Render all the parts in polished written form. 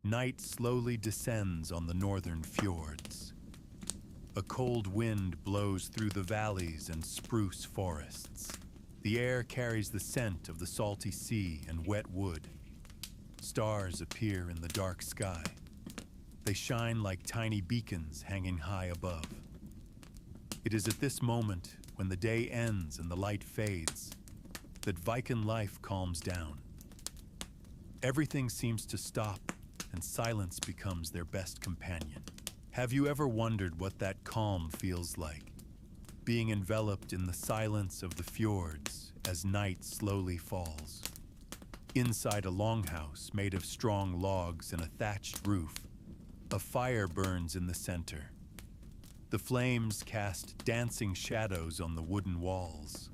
Night slowly descends on the northern fjords. A cold wind blows through the valleys and spruce forests. The air carries the scent of the salty sea and wet wood. Stars appear in the dark sky. They shine like tiny beacons hanging high above. It is at this moment, when the day ends and the light fades, that Viking life calms down. Everything seems to stop, and silence becomes their best companion. Have you ever wondered what that calm feels like? Being enveloped in the silence of the fjords as night slowly falls. Inside a longhouse made of strong logs and a thatched roof, a fire burns in the center. The flames cast dancing shadows on the wooden walls.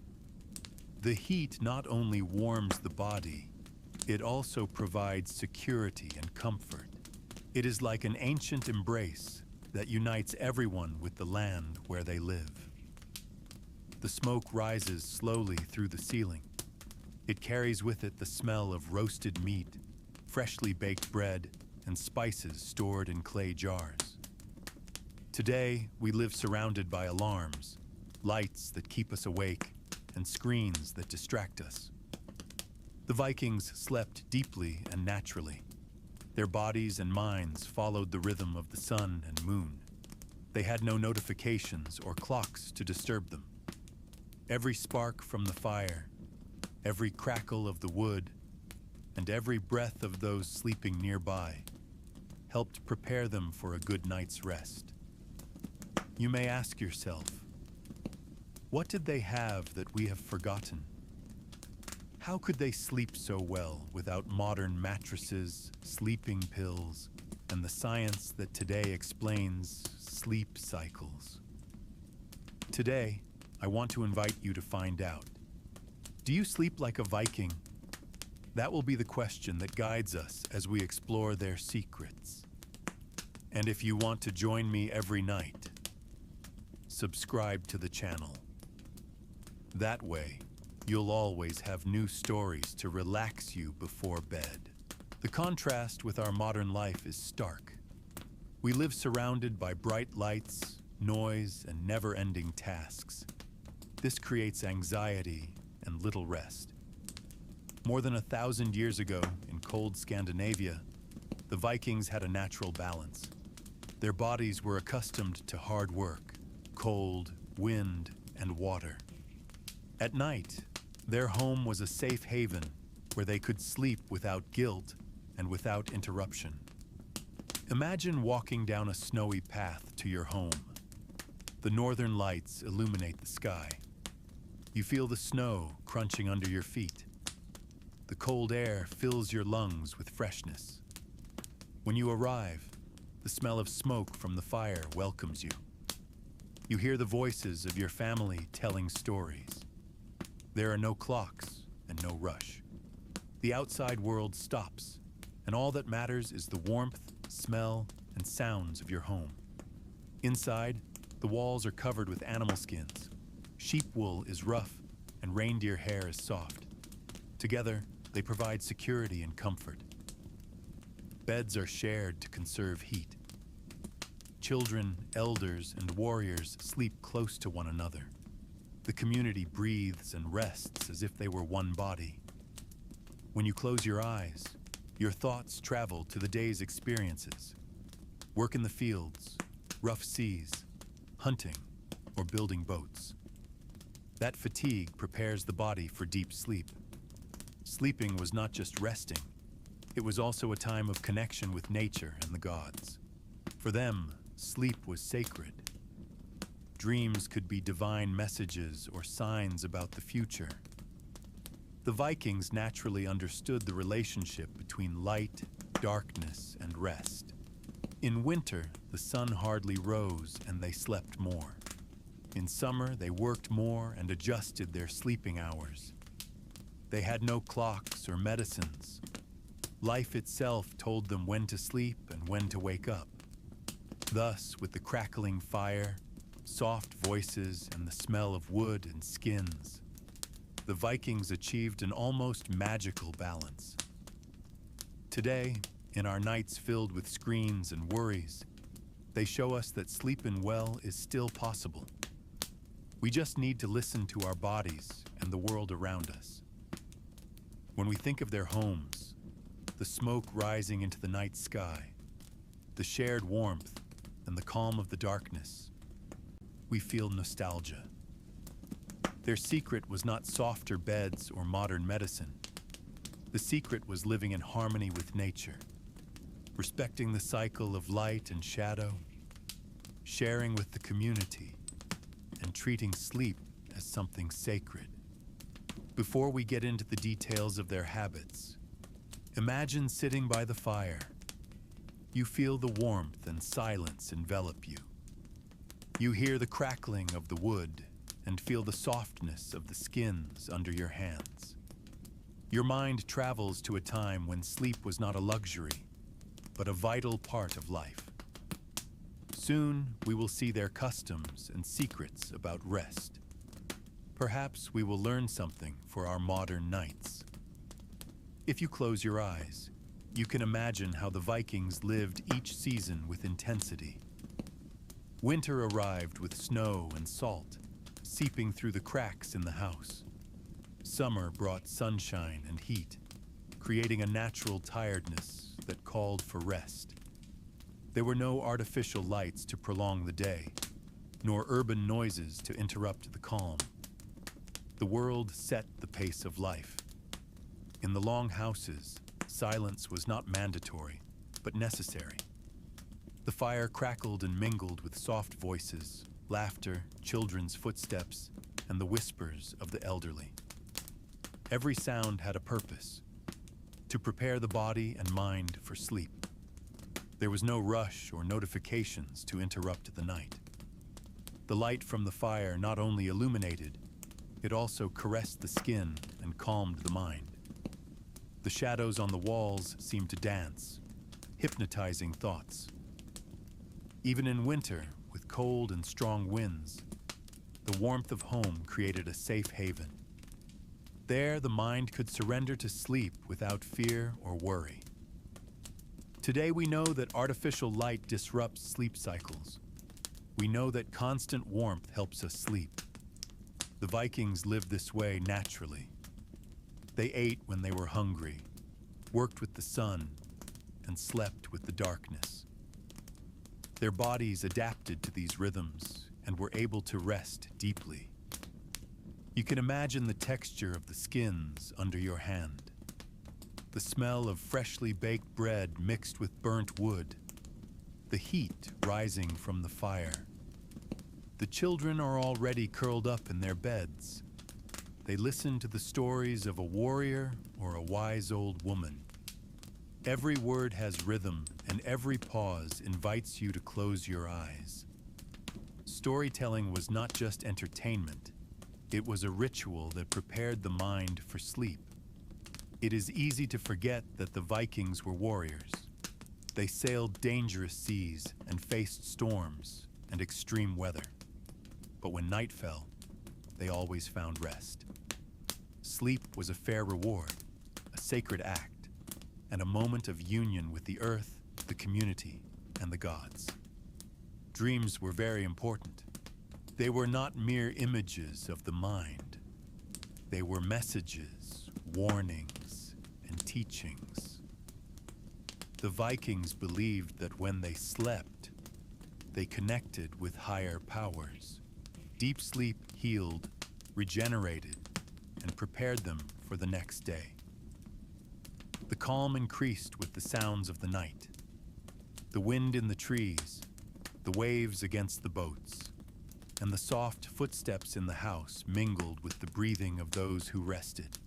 The heat not only warms the body, it also provides security and comfort. It is like an ancient embrace that unites everyone with the land where they live. The smoke rises slowly through the ceiling. It carries with it the smell of roasted meat, freshly baked bread, and spices stored in clay jars. Today, we live surrounded by alarms, lights that keep us awake, and screens that distract us. The Vikings slept deeply and naturally. Their bodies and minds followed the rhythm of the sun and moon. They had no notifications or clocks to disturb them. Every spark from the fire, every crackle of the wood, and every breath of those sleeping nearby helped prepare them for a good night's rest. You may ask yourself, what did they have that we have forgotten? How could they sleep so well without modern mattresses, sleeping pills, and the science that today explains sleep cycles? Today, I want to invite you to find out. Do you sleep like a Viking? That will be the question that guides us as we explore their secrets. And if you want to join me every night, subscribe to the channel. That way, you'll always have new stories to relax you before bed. The contrast with our modern life is stark. We live surrounded by bright lights, noise, and never-ending tasks. This creates anxiety and little rest. More than 1,000 years ago, in cold Scandinavia, the Vikings had a natural balance. Their bodies were accustomed to hard work, cold, wind, and water. At night, their home was a safe haven where they could sleep without guilt and without interruption. Imagine walking down a snowy path to your home. The northern lights illuminate the sky. You feel the snow crunching under your feet. The cold air fills your lungs with freshness. When you arrive, the smell of smoke from the fire welcomes you. You hear the voices of your family telling stories. There are no clocks and no rush. The outside world stops, and all that matters is the warmth, smell, and sounds of your home. Inside, the walls are covered with animal skins. Sheep wool is rough, and reindeer hair is soft. Together, they provide security and comfort. Beds are shared to conserve heat. Children, elders, and warriors sleep close to one another. The community breathes and rests as if they were one body. When you close your eyes, your thoughts travel to the day's experiences. Work in the fields, rough seas, hunting, or building boats. That fatigue prepares the body for deep sleep. Sleeping was not just resting. It was also a time of connection with nature and the gods. For them, sleep was sacred. Dreams could be divine messages or signs about the future. The Vikings naturally understood the relationship between light, darkness, and rest. In winter, the sun hardly rose and they slept more. In summer, they worked more and adjusted their sleeping hours. They had no clocks or medicines. Life itself told them when to sleep and when to wake up. Thus, with the crackling fire, soft voices, and the smell of wood and skins, the Vikings achieved an almost magical balance. Today, In our nights filled with screens and worries, they show us that sleeping well is still possible. We just need to listen to our bodies and the world around us. When we think of their homes, the smoke rising into the night sky, the shared warmth, and the calm of the darkness, we feel nostalgia. Their secret was not softer beds or modern medicine. The secret was living in harmony with nature, respecting the cycle of light and shadow, sharing with the community, and treating sleep as something sacred. Before we get into the details of their habits, imagine sitting by the fire. You feel the warmth and silence envelop you. You hear the crackling of the wood and feel the softness of the skins under your hands. Your mind travels to a time when sleep was not a luxury, but a vital part of life. Soon, we will see their customs and secrets about rest. Perhaps we will learn something for our modern nights. If you close your eyes, you can imagine how the Vikings lived each season with intensity. Winter arrived with snow and salt, seeping through the cracks in the house. Summer brought sunshine and heat, creating a natural tiredness that called for rest. There were no artificial lights to prolong the day, nor urban noises to interrupt the calm. The world set the pace of life. In the long houses, silence was not mandatory, but necessary. The fire crackled and mingled with soft voices, laughter, children's footsteps, and the whispers of the elderly. Every sound had a purpose: to prepare the body and mind for sleep. There was no rush or notifications to interrupt the night. The light from the fire not only illuminated, it also caressed the skin and calmed the mind. The shadows on the walls seemed to dance, hypnotizing thoughts. Even in winter, with cold and strong winds, the warmth of home created a safe haven. There, the mind could surrender to sleep without fear or worry. Today, we know that artificial light disrupts sleep cycles. We know that constant warmth helps us sleep. The Vikings lived this way naturally. They ate when they were hungry, worked with the sun, and slept with the darkness. Their bodies adapted to these rhythms and were able to rest deeply. You can imagine the texture of the skins under your hand, the smell of freshly baked bread mixed with burnt wood, the heat rising from the fire. The children are already curled up in their beds. They listen to the stories of a warrior or a wise old woman. Every word has rhythm, and every pause invites you to close your eyes. Storytelling was not just entertainment. It was a ritual that prepared the mind for sleep. It is easy to forget that the Vikings were warriors. They sailed dangerous seas and faced storms and extreme weather. But when night fell, they always found rest. Sleep was a fair reward, a sacred act, and a moment of union with the earth, the community, and the gods. Dreams were very important. They were not mere images of the mind. They were messages, warnings, and teachings. The Vikings believed that when they slept, they connected with higher powers. Deep sleep healed, regenerated, and prepared them for the next day. The calm increased with the sounds of the night. The wind in the trees, the waves against the boats, and the soft footsteps in the house mingled with the breathing of those who rested.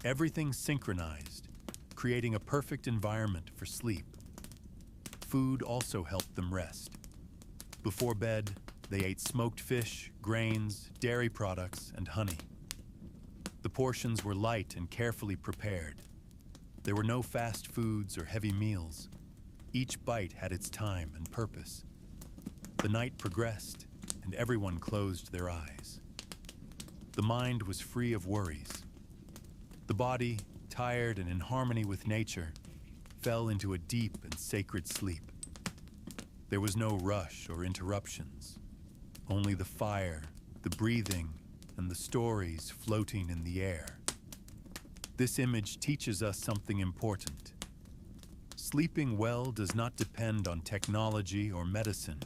Everything synchronized, creating a perfect environment for sleep. Food also helped them rest. Before bed, they ate smoked fish, grains, dairy products, and honey. The portions were light and carefully prepared. There were no fast foods or heavy meals. Each bite had its time and purpose. The night progressed, and everyone closed their eyes. The mind was free of worries. The body, tired and in harmony with nature, fell into a deep and sacred sleep. There was no rush or interruptions, only the fire, the breathing, and the stories floating in the air. This image teaches us something important. Sleeping well does not depend on technology or medicine.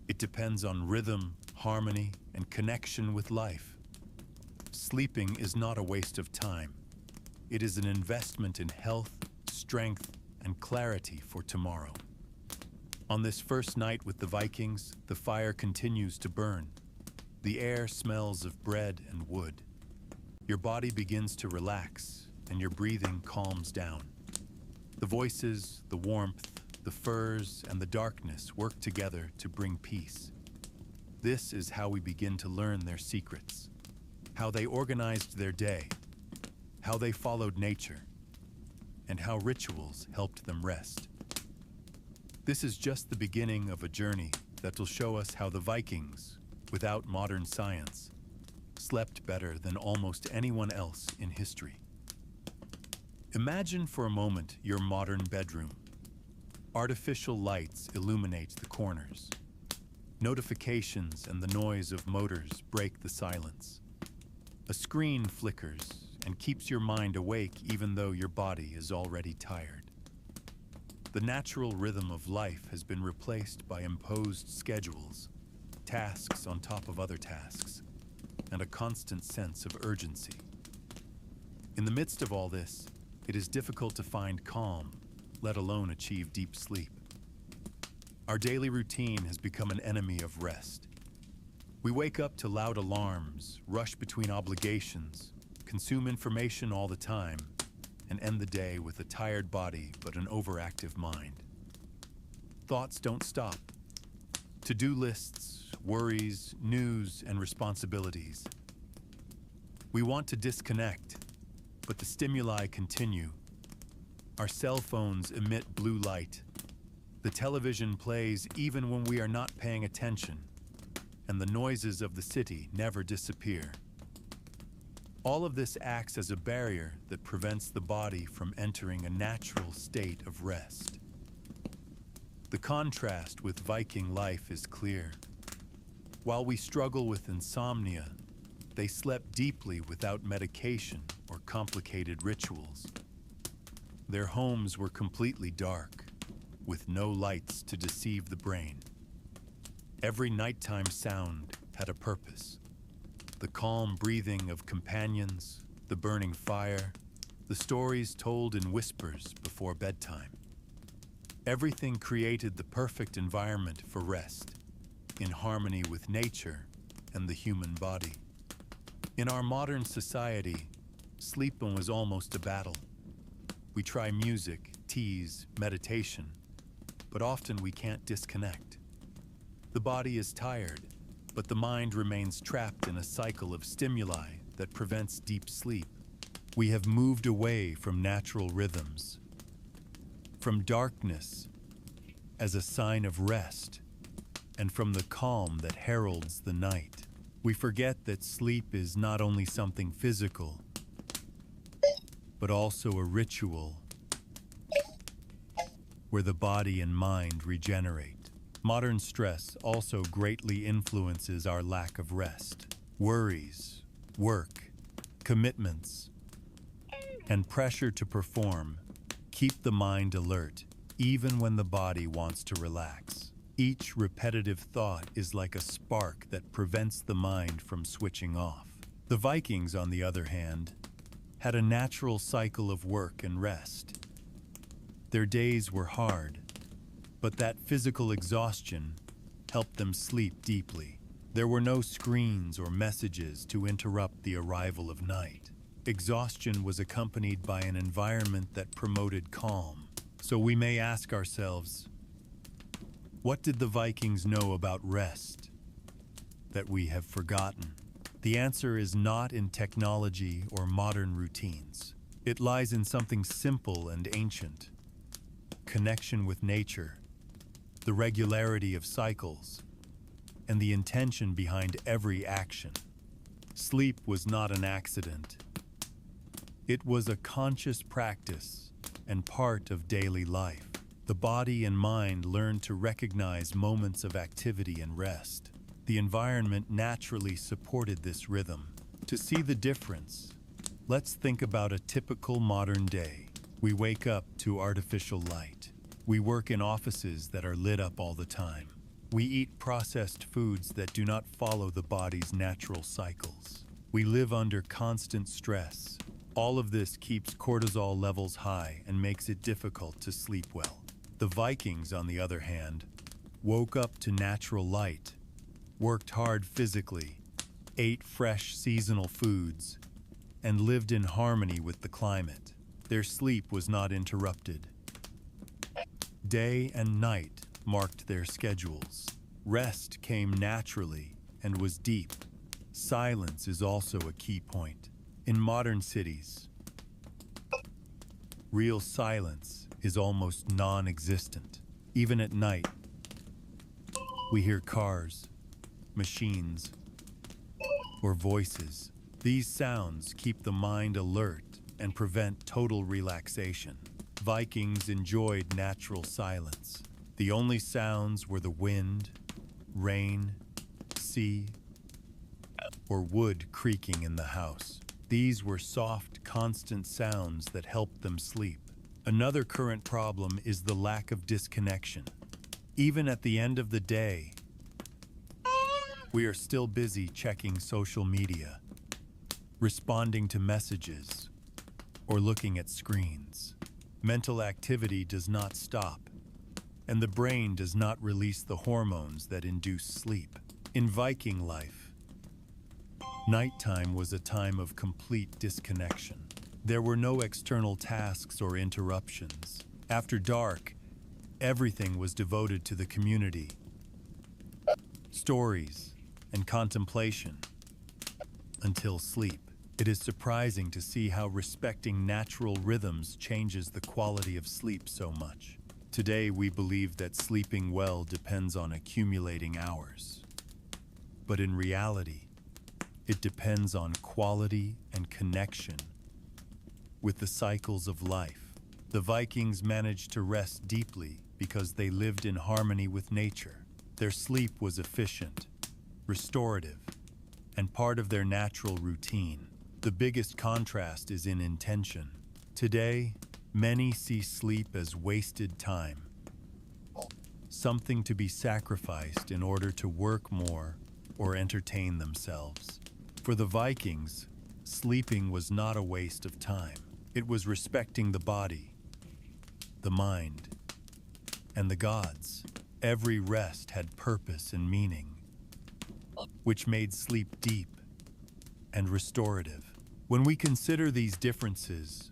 It depends on rhythm, harmony, and connection with life. Sleeping is not a waste of time. It is an investment in health, strength, and clarity for tomorrow. On this first night with the Vikings, the fire continues to burn. The air smells of bread and wood. Your body begins to relax, and your breathing calms down. The voices, the warmth, the furs, and the darkness work together to bring peace. This is how we begin to learn their secrets, how they organized their day, how they followed nature, and how rituals helped them rest. This is just the beginning of a journey that will show us how the Vikings, without modern science, slept better than almost anyone else in history. Imagine for a moment your modern bedroom. Artificial lights illuminate the corners. Notifications and the noise of motors break the silence. A screen flickers and keeps your mind awake even though your body is already tired. The natural rhythm of life has been replaced by imposed schedules, tasks on top of other tasks, and a constant sense of urgency. In the midst of all this, it is difficult to find calm, let alone achieve deep sleep. Our daily routine has become an enemy of rest. We wake up to loud alarms, rush between obligations, consume information all the time, and end the day with a tired body but an overactive mind. Thoughts don't stop. To-do lists, worries, news, and responsibilities. We want to disconnect, but the stimuli continue. Our cell phones emit blue light. The television plays even when we are not paying attention, and the noises of the city never disappear. All of this acts as a barrier that prevents the body from entering a natural state of rest. The contrast with Viking life is clear. While we struggle with insomnia, they slept deeply without medication or complicated rituals. Their homes were completely dark, with no lights to deceive the brain. Every nighttime sound had a purpose. The calm breathing of companions, the burning fire, the stories told in whispers before bedtime. Everything created the perfect environment for rest, in harmony with nature and the human body. In our modern society, sleeping was almost a battle. We try music, teas, meditation, but often we can't disconnect. The body is tired, but the mind remains trapped in a cycle of stimuli that prevents deep sleep. We have moved away from natural rhythms, from darkness as a sign of rest, and from the calm that heralds the night. We forget that sleep is not only something physical, but also a ritual where the body and mind regenerate. Modern stress also greatly influences our lack of rest. Worries, work, commitments, and pressure to perform keep the mind alert even when the body wants to relax. Each repetitive thought is like a spark that prevents the mind from switching off. The Vikings, on the other hand, had a natural cycle of work and rest. Their days were hard, but that physical exhaustion helped them sleep deeply. There were no screens or messages to interrupt the arrival of night. Exhaustion was accompanied by an environment that promoted calm. So we may ask ourselves, what did the Vikings know about rest that we have forgotten? The answer is not in technology or modern routines. It lies in something simple and ancient: connection with nature, the regularity of cycles, and the intention behind every action. Sleep was not an accident. It was a conscious practice, and part of daily life. The body and mind learn to recognize moments of activity and rest. The environment naturally supported this rhythm. To see the difference, let's think about a typical modern day. We wake up to artificial light. We work in offices that are lit up all the time. We eat processed foods that do not follow the body's natural cycles. We live under constant stress. All of this keeps cortisol levels high and makes it difficult to sleep well. The Vikings, on the other hand, woke up to natural light, worked hard physically, ate fresh seasonal foods, and lived in harmony with the climate. Their sleep was not interrupted. Day and night marked their schedules. Rest came naturally and was deep. Silence is also a key point. In modern cities, real silence is almost non-existent. Even at night, we hear cars, machines, or voices. These sounds keep the mind alert and prevent total relaxation. Vikings enjoyed natural silence. The only sounds were the wind, rain, sea, or wood creaking in the house. These were soft, constant sounds that helped them sleep. Another current problem is the lack of disconnection. Even at the end of the day, we are still busy checking social media, responding to messages, or looking at screens. Mental activity does not stop, and the brain does not release the hormones that induce sleep. In Viking life, nighttime was a time of complete disconnection. There were no external tasks or interruptions. After dark, everything was devoted to the community, stories, and contemplation until sleep. It is surprising to see how respecting natural rhythms changes the quality of sleep so much. Today, we believe that sleeping well depends on accumulating hours. But in reality, it depends on quality and connection with the cycles of life. The Vikings managed to rest deeply because they lived in harmony with nature. Their sleep was efficient, restorative, and part of their natural routine. The biggest contrast is in intention. Today, many see sleep as wasted time, something to be sacrificed in order to work more or entertain themselves. For the Vikings, sleeping was not a waste of time. It was respecting the body, the mind, and the gods. Every rest had purpose and meaning, which made sleep deep and restorative. When we consider these differences,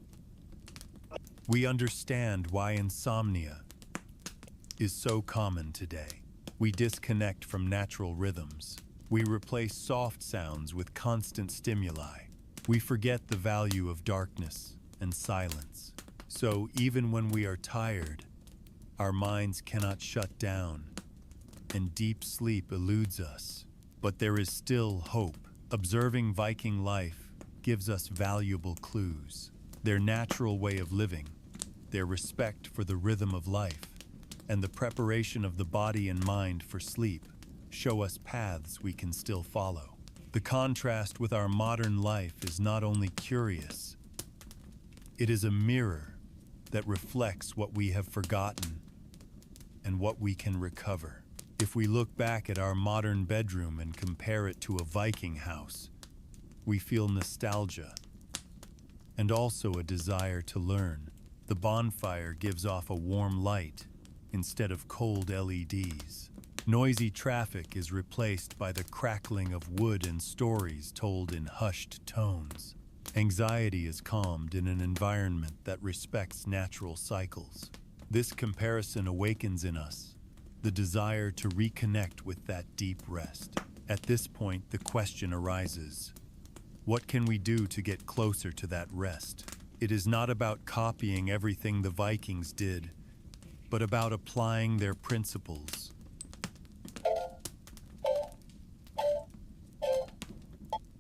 we understand why insomnia is so common today. We disconnect from natural rhythms. We replace soft sounds with constant stimuli. We forget the value of darkness and silence. So even when we are tired, our minds cannot shut down, and deep sleep eludes us. But there is still hope. Observing Viking life gives us valuable clues. Their natural way of living, their respect for the rhythm of life, and the preparation of the body and mind for sleep show us paths we can still follow. The contrast with our modern life is not only curious, it is a mirror that reflects what we have forgotten and what we can recover. If we look back at our modern bedroom and compare it to a Viking house, we feel nostalgia and also a desire to learn. The bonfire gives off a warm light instead of cold LEDs. Noisy traffic is replaced by the crackling of wood and stories told in hushed tones. Anxiety is calmed in an environment that respects natural cycles. This comparison awakens in us the desire to reconnect with that deep rest. At this point, the question arises, what can we do to get closer to that rest? It is not about copying everything the Vikings did, but about applying their principles.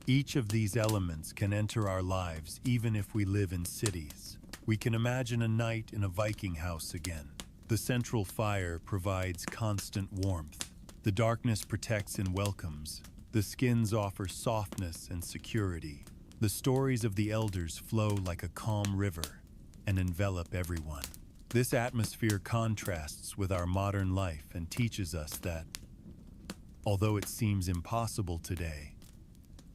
Each of these elements can enter our lives even if we live in cities. We can imagine a night in a Viking house again. The central fire provides constant warmth. The darkness protects and welcomes. The skins offer softness and security. The stories of the elders flow like a calm river and envelop everyone. This atmosphere contrasts with our modern life and teaches us that, although it seems impossible today,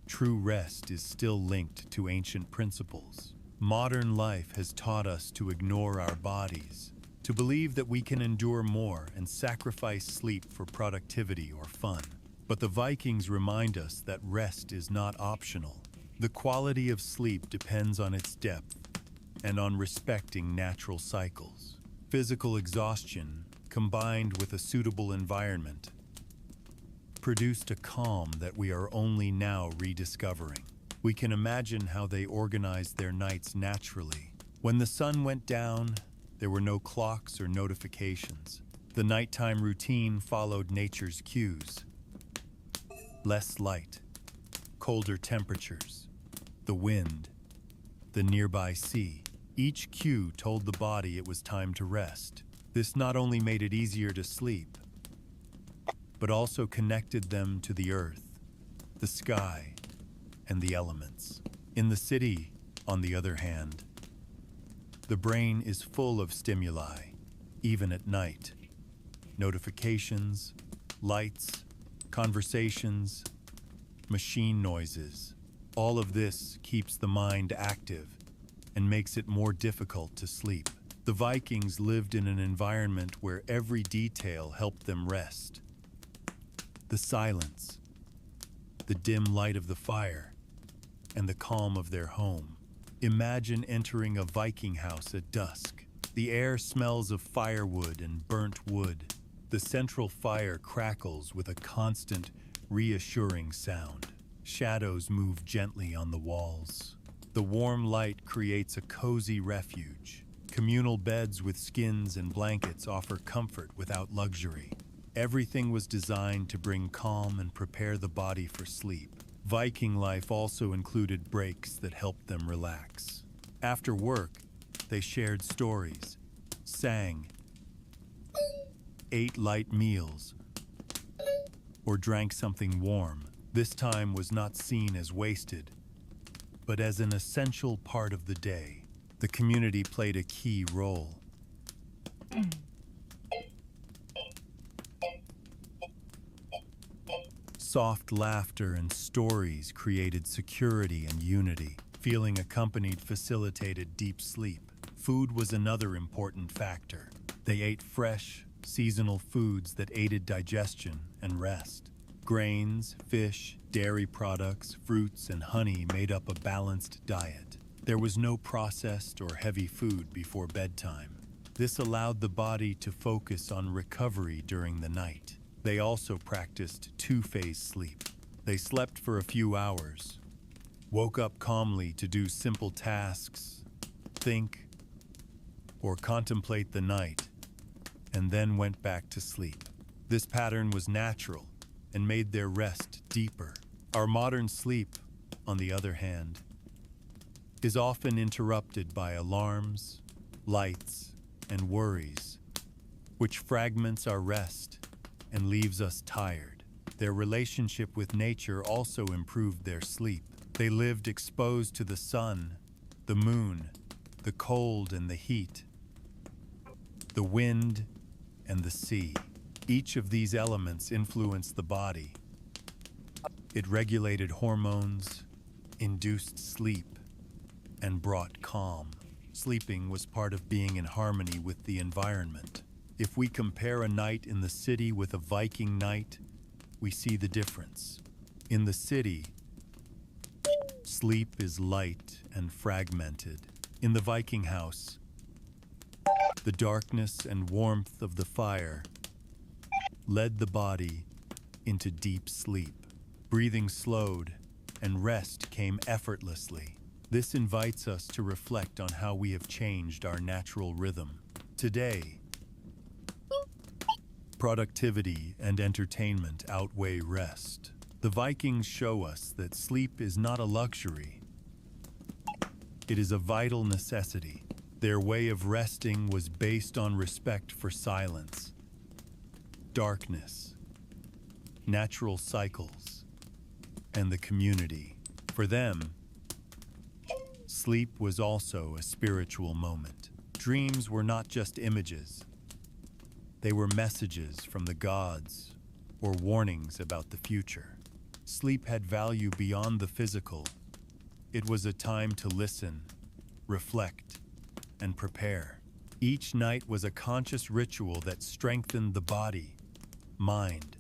true rest is still linked to ancient principles. Modern life has taught us to ignore our bodies, to believe that we can endure more and sacrifice sleep for productivity or fun. But the Vikings remind us that rest is not optional. The quality of sleep depends on its depth and on respecting natural cycles. Physical exhaustion, combined with a suitable environment, produced a calm that we are only now rediscovering. We can imagine how they organized their nights naturally. When the sun went down, there were no clocks or notifications. The nighttime routine followed nature's cues. Less light, colder temperatures, the wind, the nearby sea. Each cue told the body it was time to rest. This not only made it easier to sleep, but also connected them to the earth, the sky, and the elements. In the city, on the other hand, the brain is full of stimuli, even at night. Notifications, lights, conversations, machine noises. All of this keeps the mind active and makes it more difficult to sleep. The Vikings lived in an environment where every detail helped them rest. The silence, the dim light of the fire, and the calm of their home. Imagine entering a Viking house at dusk. The air smells of firewood and burnt wood. The central fire crackles with a constant, reassuring sound. Shadows move gently on the walls. The warm light creates a cozy refuge. Communal beds with skins and blankets offer comfort without luxury. Everything was designed to bring calm and prepare the body for sleep. Viking life also included breaks that helped them relax. After work, they shared stories, sang, ate light meals, or drank something warm. This time was not seen as wasted, but as an essential part of the day. The community played a key role. Soft laughter and stories created security and unity. Feeling accompanied facilitated deep sleep. Food was another important factor. They ate fresh, seasonal foods that aided digestion and rest. Grains, fish, dairy products, fruits, and honey made up a balanced diet. There was no processed or heavy food before bedtime. This allowed the body to focus on recovery during the night. They also practiced two-phase sleep. They slept for a few hours, woke up calmly to do simple tasks, think, or contemplate the night, and then went back to sleep. This pattern was natural and made their rest deeper. Our modern sleep, on the other hand, is often interrupted by alarms, lights, and worries, which fragments our rest and leaves us tired. Their relationship with nature also improved their sleep. They lived exposed to the sun, the moon, the cold and the heat, the wind and the sea. Each of these elements influenced the body. It regulated hormones, induced sleep, and brought calm. Sleeping was part of being in harmony with the environment. If we compare a night in the city with a Viking night, we see the difference. In the city, sleep is light and fragmented. In the Viking house, the darkness and warmth of the fire led the body into deep sleep. Breathing slowed and rest came effortlessly. This invites us to reflect on how we have changed our natural rhythm. Today, productivity and entertainment outweigh rest. The Vikings show us that sleep is not a luxury. It is a vital necessity. Their way of resting was based on respect for silence, darkness, natural cycles, and the community. For them, sleep was also a spiritual moment. Dreams were not just images. They were messages from the gods or warnings about the future. Sleep had value beyond the physical. It was a time to listen, reflect, and prepare. Each night was a conscious ritual that strengthened the body, mind,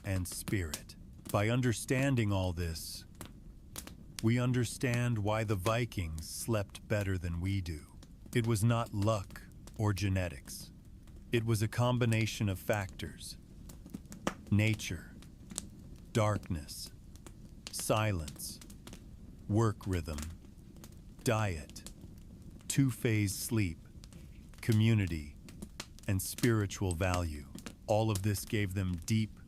and spirit. By understanding all this, we understand why the Vikings slept better than we do. It was not luck or genetics. It was a combination of factors: nature, darkness, silence, work rhythm, diet, two-phase sleep, community, and spiritual value. All of this gave them deep,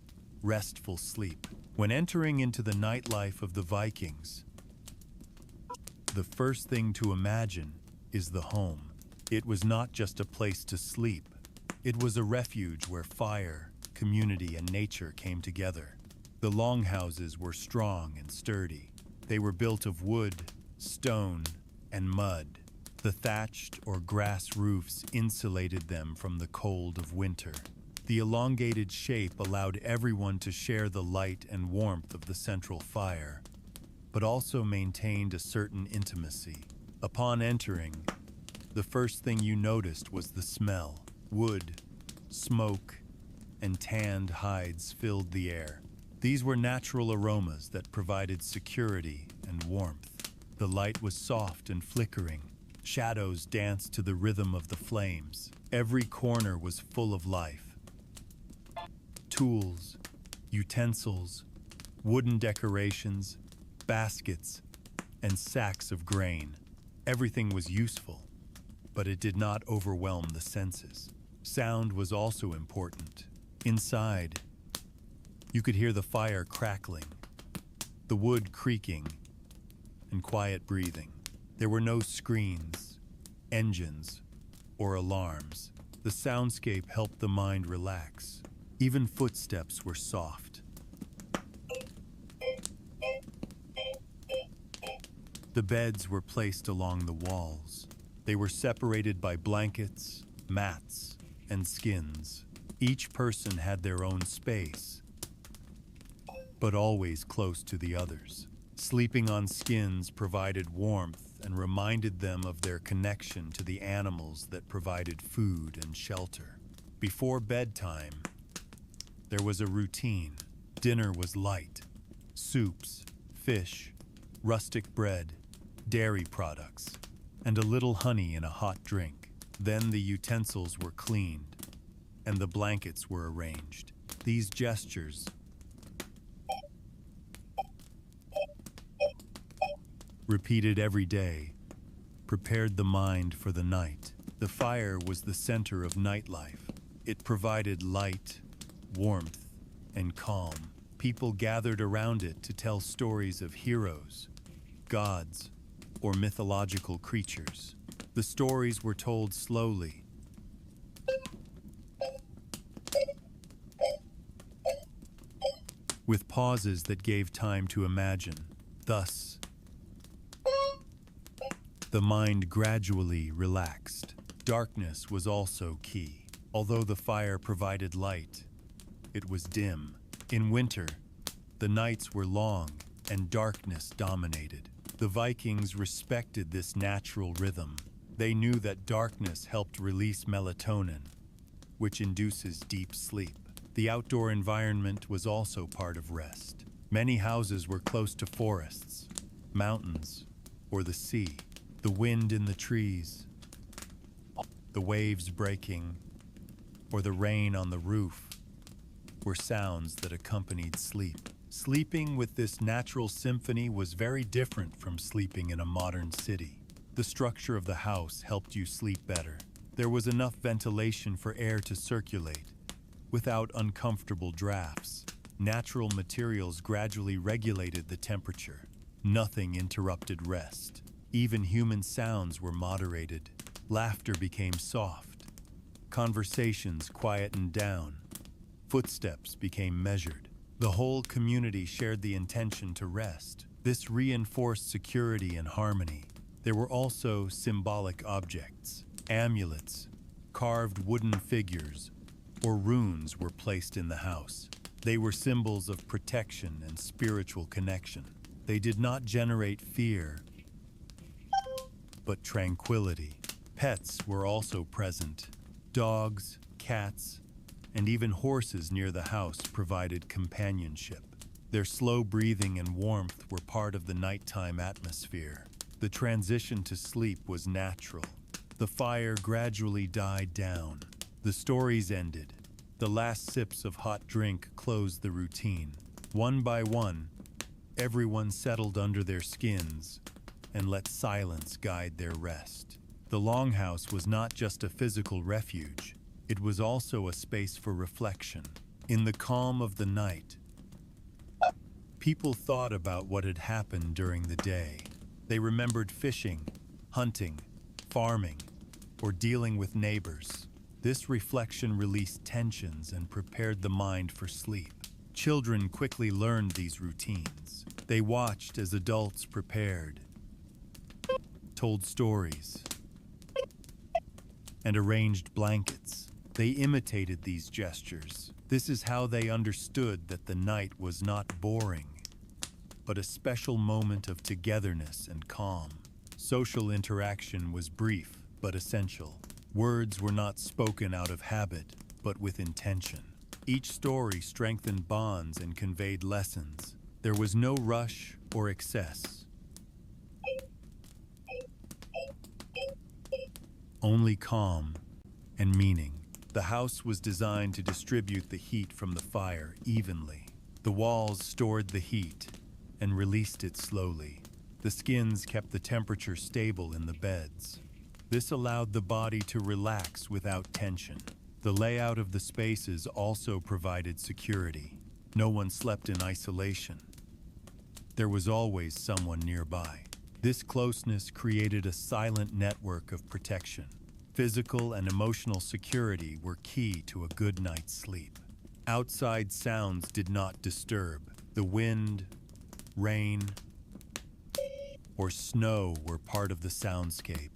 restful sleep. When entering into the nightlife of the Vikings, the first thing to imagine is the home. It was not just a place to sleep. It was a refuge where fire, community, and nature came together. The longhouses were strong and sturdy. They were built of wood, stone, and mud. The thatched or grass roofs insulated them from the cold of winter. The elongated shape allowed everyone to share the light and warmth of the central fire, but also maintained a certain intimacy. Upon entering, the first thing you noticed was the smell. Wood, smoke, and tanned hides filled the air. These were natural aromas that provided security and warmth. The light was soft and flickering. Shadows danced to the rhythm of the flames. Every corner was full of life. Tools, utensils, wooden decorations, baskets, and sacks of grain. Everything was useful, but it did not overwhelm the senses. Sound was also important. Inside, you could hear the fire crackling, the wood creaking, and quiet breathing. There were no screens, engines, or alarms. The soundscape helped the mind relax. Even footsteps were soft. The beds were placed along the walls. They were separated by blankets, mats, and skins. Each person had their own space, but always close to the others. Sleeping on skins provided warmth and reminded them of their connection to the animals that provided food and shelter. Before bedtime, there was a routine. Dinner was light: soups, fish, rustic bread, dairy products, and a little honey in a hot drink. Then the utensils were cleaned, and the blankets were arranged. These gestures, repeated every day, prepared the mind for the night. The fire was the center of nightlife. It provided light, warmth, and calm. People gathered around it to tell stories of heroes, gods, or mythological creatures. The stories were told slowly, with pauses that gave time to imagine. Thus, the mind gradually relaxed. Darkness was also key. Although the fire provided light, it was dim. In winter, the nights were long and darkness dominated. The Vikings respected this natural rhythm. They knew that darkness helped release melatonin, which induces deep sleep. The outdoor environment was also part of rest. Many houses were close to forests, mountains, or the sea. The wind in the trees, the waves breaking, or the rain on the roof were sounds that accompanied sleep. Sleeping with this natural symphony was very different from sleeping in a modern city. The structure of the house helped you sleep better. There was enough ventilation for air to circulate without uncomfortable drafts. Natural materials gradually regulated the temperature. Nothing interrupted rest. Even human sounds were moderated. Laughter became soft. Conversations quietened down. Footsteps became measured. The whole community shared the intention to rest. This reinforced security and harmony. There were also symbolic objects. Amulets, carved wooden figures, or runes were placed in the house. They were symbols of protection and spiritual connection. They did not generate fear, but tranquility. Pets were also present. Dogs, cats, and even horses near the house provided companionship. Their slow breathing and warmth were part of the nighttime atmosphere. The transition to sleep was natural. The fire gradually died down. The stories ended. The last sips of hot drink closed the routine. One by one, everyone settled under their skins and let silence guide their rest. The longhouse was not just a physical refuge. It was also a space for reflection. In the calm of the night, people thought about what had happened during the day. They remembered fishing, hunting, farming, or dealing with neighbors. This reflection released tensions and prepared the mind for sleep. Children quickly learned these routines. They watched as adults prepared, told stories, and arranged blankets. They imitated these gestures. This is how they understood that the night was not boring, but a special moment of togetherness and calm. Social interaction was brief but essential. Words were not spoken out of habit, but with intention. Each story strengthened bonds and conveyed lessons. There was no rush or excess. Only calm and meaning. The house was designed to distribute the heat from the fire evenly. The walls stored the heat and released it slowly. The skins kept the temperature stable in the beds. This allowed the body to relax without tension. The layout of the spaces also provided security. No one slept in isolation. There was always someone nearby. This closeness created a silent network of protection. Physical and emotional security were key to a good night's sleep. Outside sounds did not disturb. The wind, rain, or snow were part of the soundscape.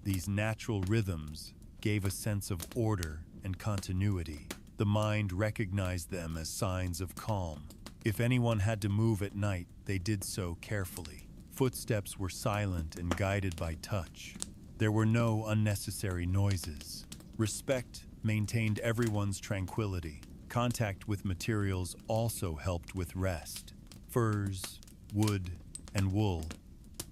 These natural rhythms gave a sense of order and continuity. The mind recognized them as signs of calm. If anyone had to move at night, they did so carefully. Footsteps were silent and guided by touch. There were no unnecessary noises. Respect maintained everyone's tranquility. Contact with materials also helped with rest. Furs, wood, and wool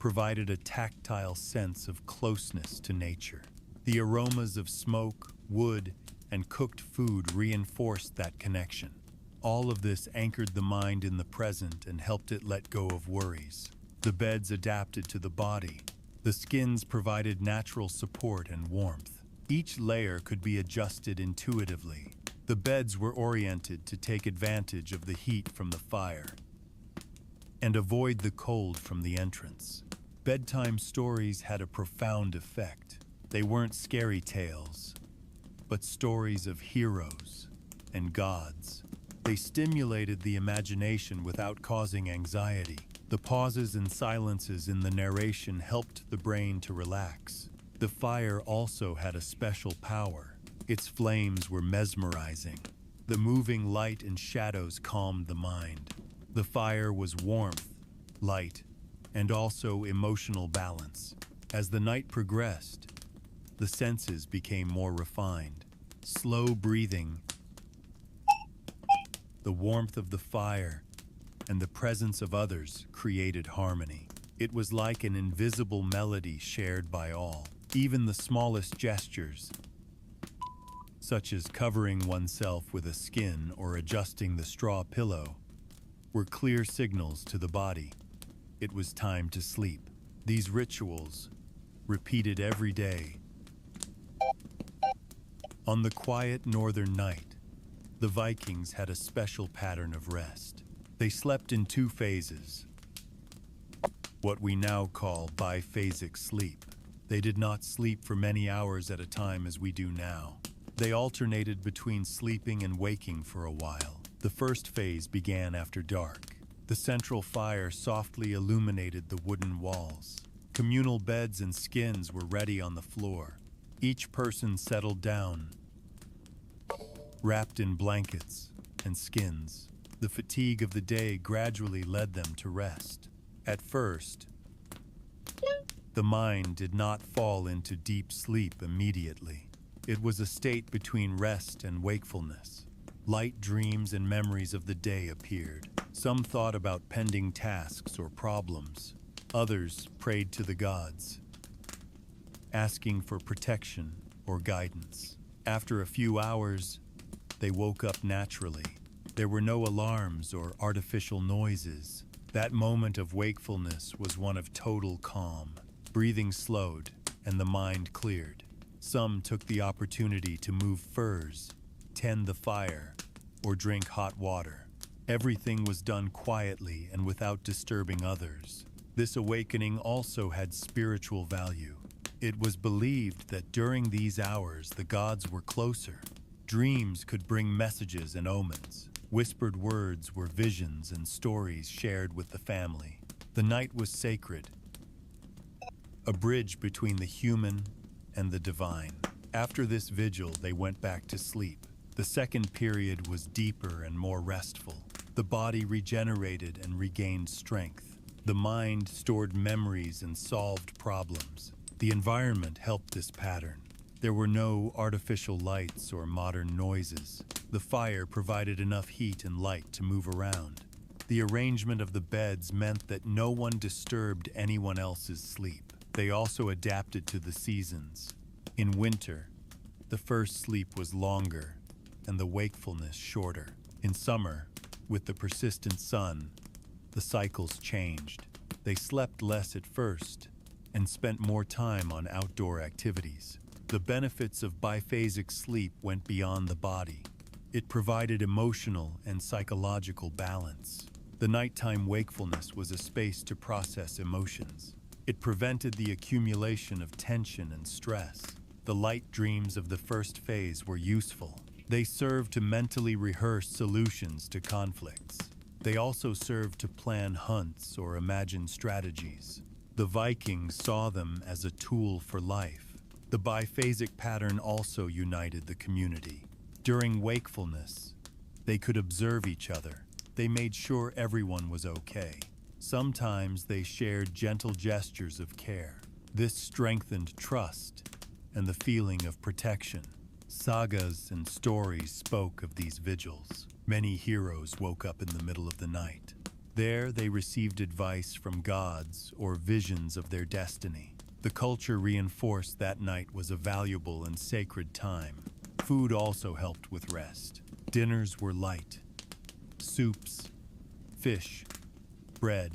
provided a tactile sense of closeness to nature. The aromas of smoke, wood, and cooked food reinforced that connection. All of this anchored the mind in the present and helped it let go of worries. The beds adapted to the body. The skins provided natural support and warmth. Each layer could be adjusted intuitively. The beds were oriented to take advantage of the heat from the fire and avoid the cold from the entrance. Bedtime stories had a profound effect. They weren't scary tales, but stories of heroes and gods. They stimulated the imagination without causing anxiety. The pauses and silences in the narration helped the brain to relax. The fire also had a special power. Its flames were mesmerizing. The moving light and shadows calmed the mind. The fire was warmth, light, and also emotional balance. As the night progressed, the senses became more refined. Slow breathing, the warmth of the fire, and the presence of others created harmony. It was like an invisible melody shared by all. Even the smallest gestures, such as covering oneself with a skin or adjusting the straw pillow, were clear signals to the body. It was time to sleep. These rituals, repeated every day. On the quiet northern night, the Vikings had a special pattern of rest. They slept in two phases, what we now call biphasic sleep. They did not sleep for many hours at a time as we do now. They alternated between sleeping and waking for a while. The first phase began after dark. The central fire softly illuminated the wooden walls. Communal beds and skins were ready on the floor. Each person settled down, wrapped in blankets and skins. The fatigue of the day gradually led them to rest. At first, the mind did not fall into deep sleep immediately. It was a state between rest and wakefulness. Light dreams and memories of the day appeared. Some thought about pending tasks or problems. Others prayed to the gods, asking for protection or guidance. After a few hours, they woke up naturally. There were no alarms or artificial noises. That moment of wakefulness was one of total calm. Breathing slowed, and the mind cleared. Some took the opportunity to move furs, tend the fire, or drink hot water. Everything was done quietly and without disturbing others. This awakening also had spiritual value. It was believed that during these hours the gods were closer. Dreams could bring messages and omens. Whispered words were visions and stories shared with the family. The night was sacred, a bridge between the human and the divine. After this vigil, they went back to sleep. The second period was deeper and more restful. The body regenerated and regained strength. The mind stored memories and solved problems. The environment helped this pattern. There were no artificial lights or modern noises. The fire provided enough heat and light to move around. The arrangement of the beds meant that no one disturbed anyone else's sleep. They also adapted to the seasons. In winter, the first sleep was longer and the wakefulness shorter. In summer, with the persistent sun, the cycles changed. They slept less at first and spent more time on outdoor activities. The benefits of biphasic sleep went beyond the body. It provided emotional and psychological balance. The nighttime wakefulness was a space to process emotions. It prevented the accumulation of tension and stress. The light dreams of the first phase were useful. They served to mentally rehearse solutions to conflicts. They also served to plan hunts or imagine strategies. The Vikings saw them as a tool for life. The biphasic pattern also united the community. During wakefulness, they could observe each other. They made sure everyone was okay. Sometimes they shared gentle gestures of care. This strengthened trust and the feeling of protection. Sagas and stories spoke of these vigils. Many heroes woke up in the middle of the night. There they received advice from gods or visions of their destiny. The culture reinforced that night was a valuable and sacred time. Food also helped with rest. Dinners were light. Soups, fish, bread,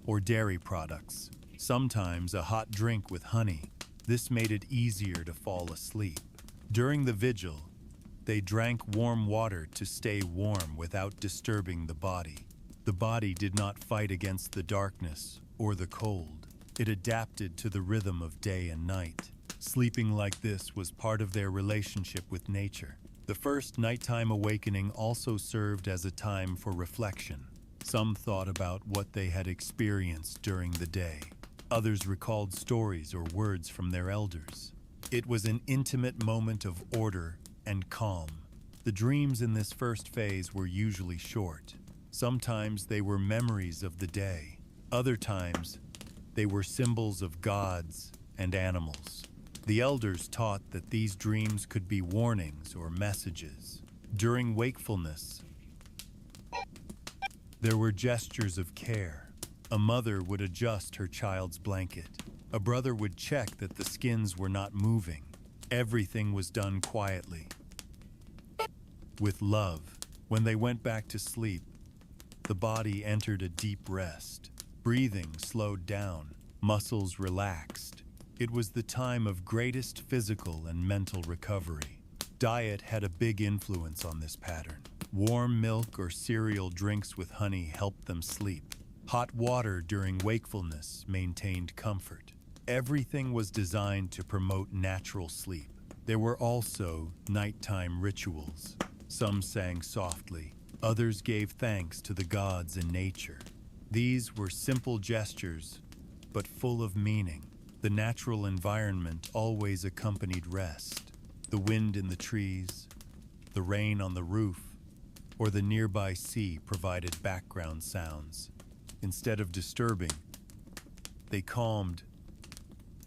or dairy products. Sometimes a hot drink with honey. This made it easier to fall asleep. During the vigil, they drank warm water to stay warm without disturbing the body. The body did not fight against the darkness or the cold. It adapted to the rhythm of day and night. Sleeping like this was part of their relationship with nature. The first nighttime awakening also served as a time for reflection. Some thought about what they had experienced during the day. Others recalled stories or words from their elders. It was an intimate moment of order and calm. The dreams in this first phase were usually short. Sometimes they were memories of the day. Other times, they were symbols of gods and animals. The elders taught that these dreams could be warnings or messages. During wakefulness, there were gestures of care. A mother would adjust her child's blanket. A brother would check that the skins were not moving. Everything was done quietly, with love. When they went back to sleep, the body entered a deep rest. Breathing slowed down, muscles relaxed. It was the time of greatest physical and mental recovery. Diet had a big influence on this pattern. Warm milk or cereal drinks with honey helped them sleep. Hot water during wakefulness maintained comfort. Everything was designed to promote natural sleep. There were also nighttime rituals. Some sang softly, others gave thanks to the gods and nature. These were simple gestures, but full of meaning. The natural environment always accompanied rest. The wind in the trees, the rain on the roof, or the nearby sea provided background sounds. Instead of disturbing, they calmed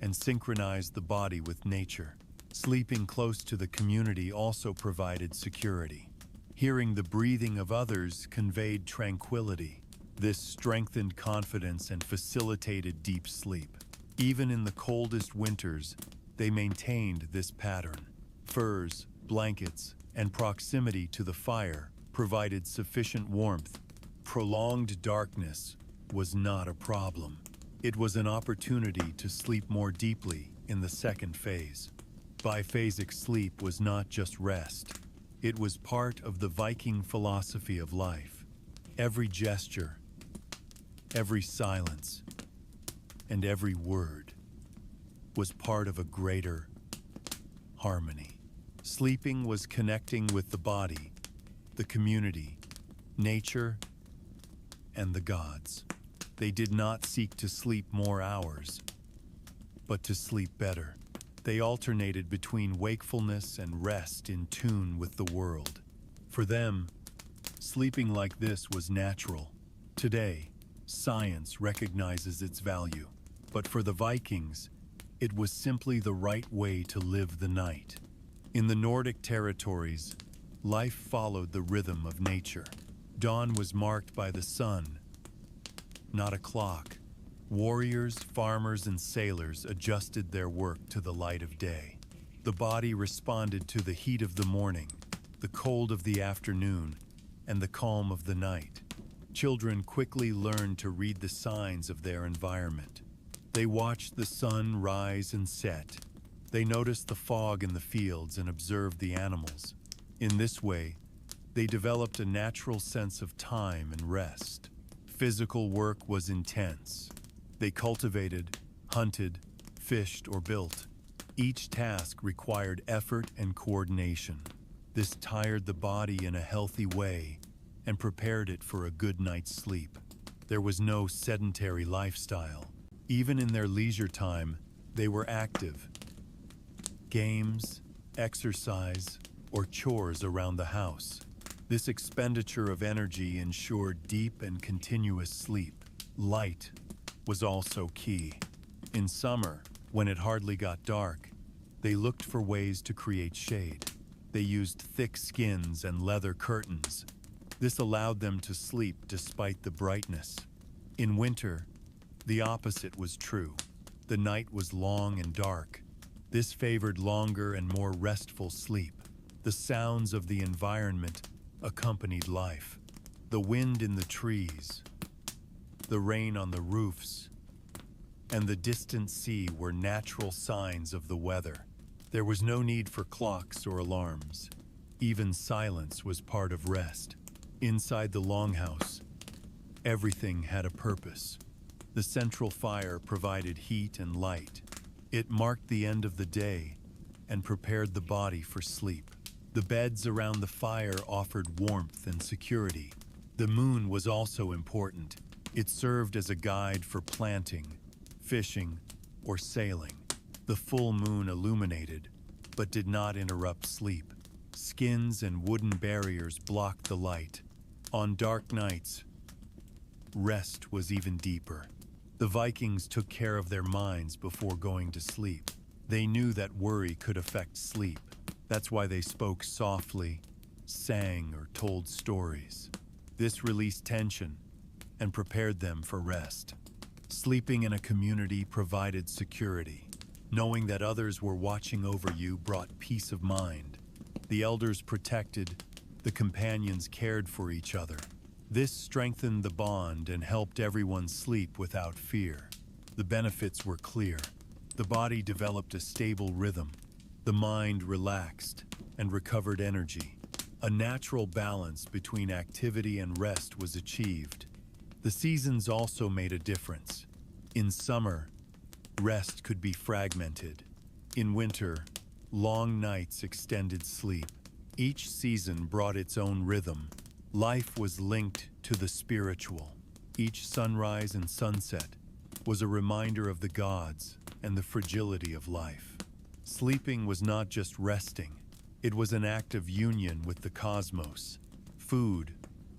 and synchronized the body with nature. Sleeping close to the community also provided security. Hearing the breathing of others conveyed tranquility. This strengthened confidence and facilitated deep sleep. Even in the coldest winters, they maintained this pattern. Furs, blankets, and proximity to the fire provided sufficient warmth. Prolonged darkness was not a problem. It was an opportunity to sleep more deeply in the second phase. Biphasic sleep was not just rest. It was part of the Viking philosophy of life. Every gesture, every silence, and every word was part of a greater harmony. Sleeping was connecting with the body, the community, nature, and the gods. They did not seek to sleep more hours, but to sleep better. They alternated between wakefulness and rest in tune with the world. For them, sleeping like this was natural. Today, science recognizes its value. But for the Vikings, it was simply the right way to live the night. In the Nordic territories, life followed the rhythm of nature. Dawn was marked by the sun, not a clock. Warriors, farmers, and sailors adjusted their work to the light of day. The body responded to the heat of the morning, the cold of the afternoon, and the calm of the night. Children quickly learned to read the signs of their environment. They watched the sun rise and set. They noticed the fog in the fields and observed the animals. In this way, they developed a natural sense of time and rest. Physical work was intense. They cultivated, hunted, fished, or built. Each task required effort and coordination. This tired the body in a healthy way and prepared it for a good night's sleep. There was no sedentary lifestyle. Even in their leisure time, they were active. Games, exercise, or chores around the house. This expenditure of energy ensured deep and continuous sleep. Light was also key. In summer, when it hardly got dark, they looked for ways to create shade. They used thick skins and leather curtains. This allowed them to sleep despite the brightness. In winter, the opposite was true. The night was long and dark. This favored longer and more restful sleep. The sounds of the environment accompanied life. The wind in the trees, the rain on the roofs, and the distant sea were natural signs of the weather. There was no need for clocks or alarms. Even silence was part of rest. Inside the longhouse, everything had a purpose. The central fire provided heat and light. It marked the end of the day and prepared the body for sleep. The beds around the fire offered warmth and security. The moon was also important. It served as a guide for planting, fishing, or sailing. The full moon illuminated, but did not interrupt sleep. Skins and wooden barriers blocked the light. On dark nights, rest was even deeper. The Vikings took care of their minds before going to sleep. They knew that worry could affect sleep. That's why they spoke softly, sang, or told stories. This released tension and prepared them for rest. Sleeping in a community provided security. Knowing that others were watching over you brought peace of mind. The elders protected, the companions cared for each other. This strengthened the bond and helped everyone sleep without fear. The benefits were clear. The body developed a stable rhythm. The mind relaxed and recovered energy. A natural balance between activity and rest was achieved. The seasons also made a difference. In summer, Rest could be fragmented. In winter, long nights extended sleep. Each season brought its own rhythm. Life was linked to the spiritual. Each sunrise and sunset was a reminder of the gods and the fragility of life. Sleeping was not just resting, it was an act of union with the cosmos. Food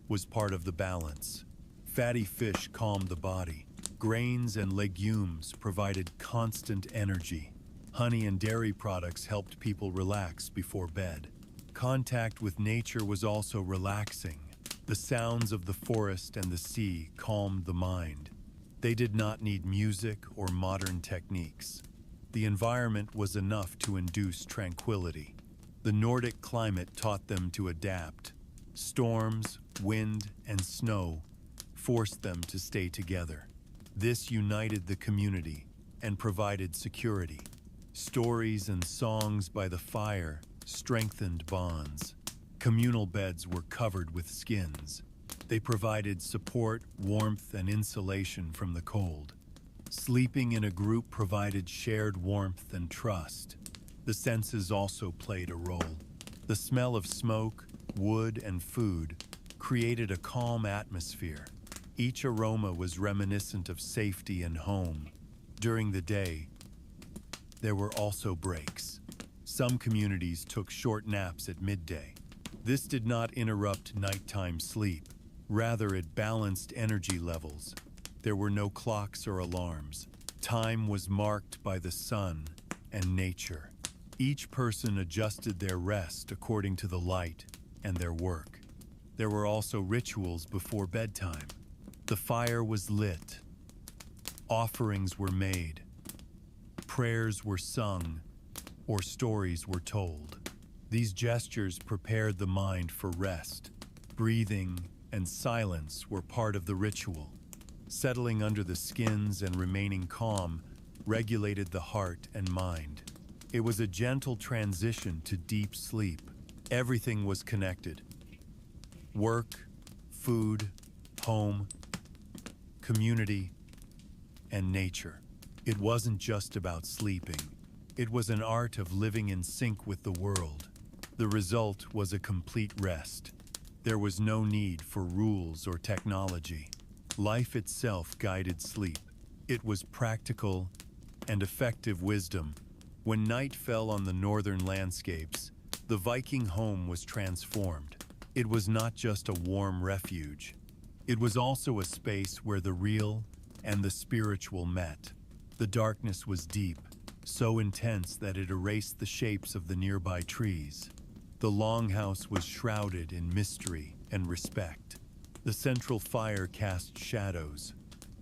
was part of the balance. Fatty fish calmed the body. Grains and legumes provided constant energy. Honey and dairy products helped people relax before bed. Contact with nature was also relaxing. The sounds of the forest and the sea calmed the mind. They did not need music or modern techniques. The environment was enough to induce tranquility. The Nordic climate taught them to adapt. Storms, wind, and snow forced them to stay together. This united the community and provided security. Stories and songs by the fire strengthened bonds. Communal beds were covered with skins. They provided support, warmth, and insulation from the cold. Sleeping in a group provided shared warmth and trust. The senses also played a role. The smell of smoke, wood, and food created a calm atmosphere. Each aroma was reminiscent of safety and home. During the day, there were also breaks. Some communities took short naps at midday. This did not interrupt nighttime sleep. Rather, it balanced energy levels. There were no clocks or alarms. Time was marked by the sun and nature. Each person adjusted their rest according to the light and their work. There were also rituals before bedtime. The fire was lit. Offerings were made. Prayers were sung, or stories were told. These gestures prepared the mind for rest. Breathing and silence were part of the ritual. Settling under the skins and remaining calm regulated the heart and mind. It was a gentle transition to deep sleep. Everything was connected. Work, food, home, community, and nature. It wasn't just about sleeping. It was an art of living in sync with the world. The result was a complete rest. There was no need for rules or technology. Life itself guided sleep. It was practical and effective wisdom. When night fell on the northern landscapes, the Viking home was transformed. It was not just a warm refuge. It was also a space where the real and the spiritual met. The darkness was deep, so intense that it erased the shapes of the nearby trees. The longhouse was shrouded in mystery and respect. The central fire cast shadows.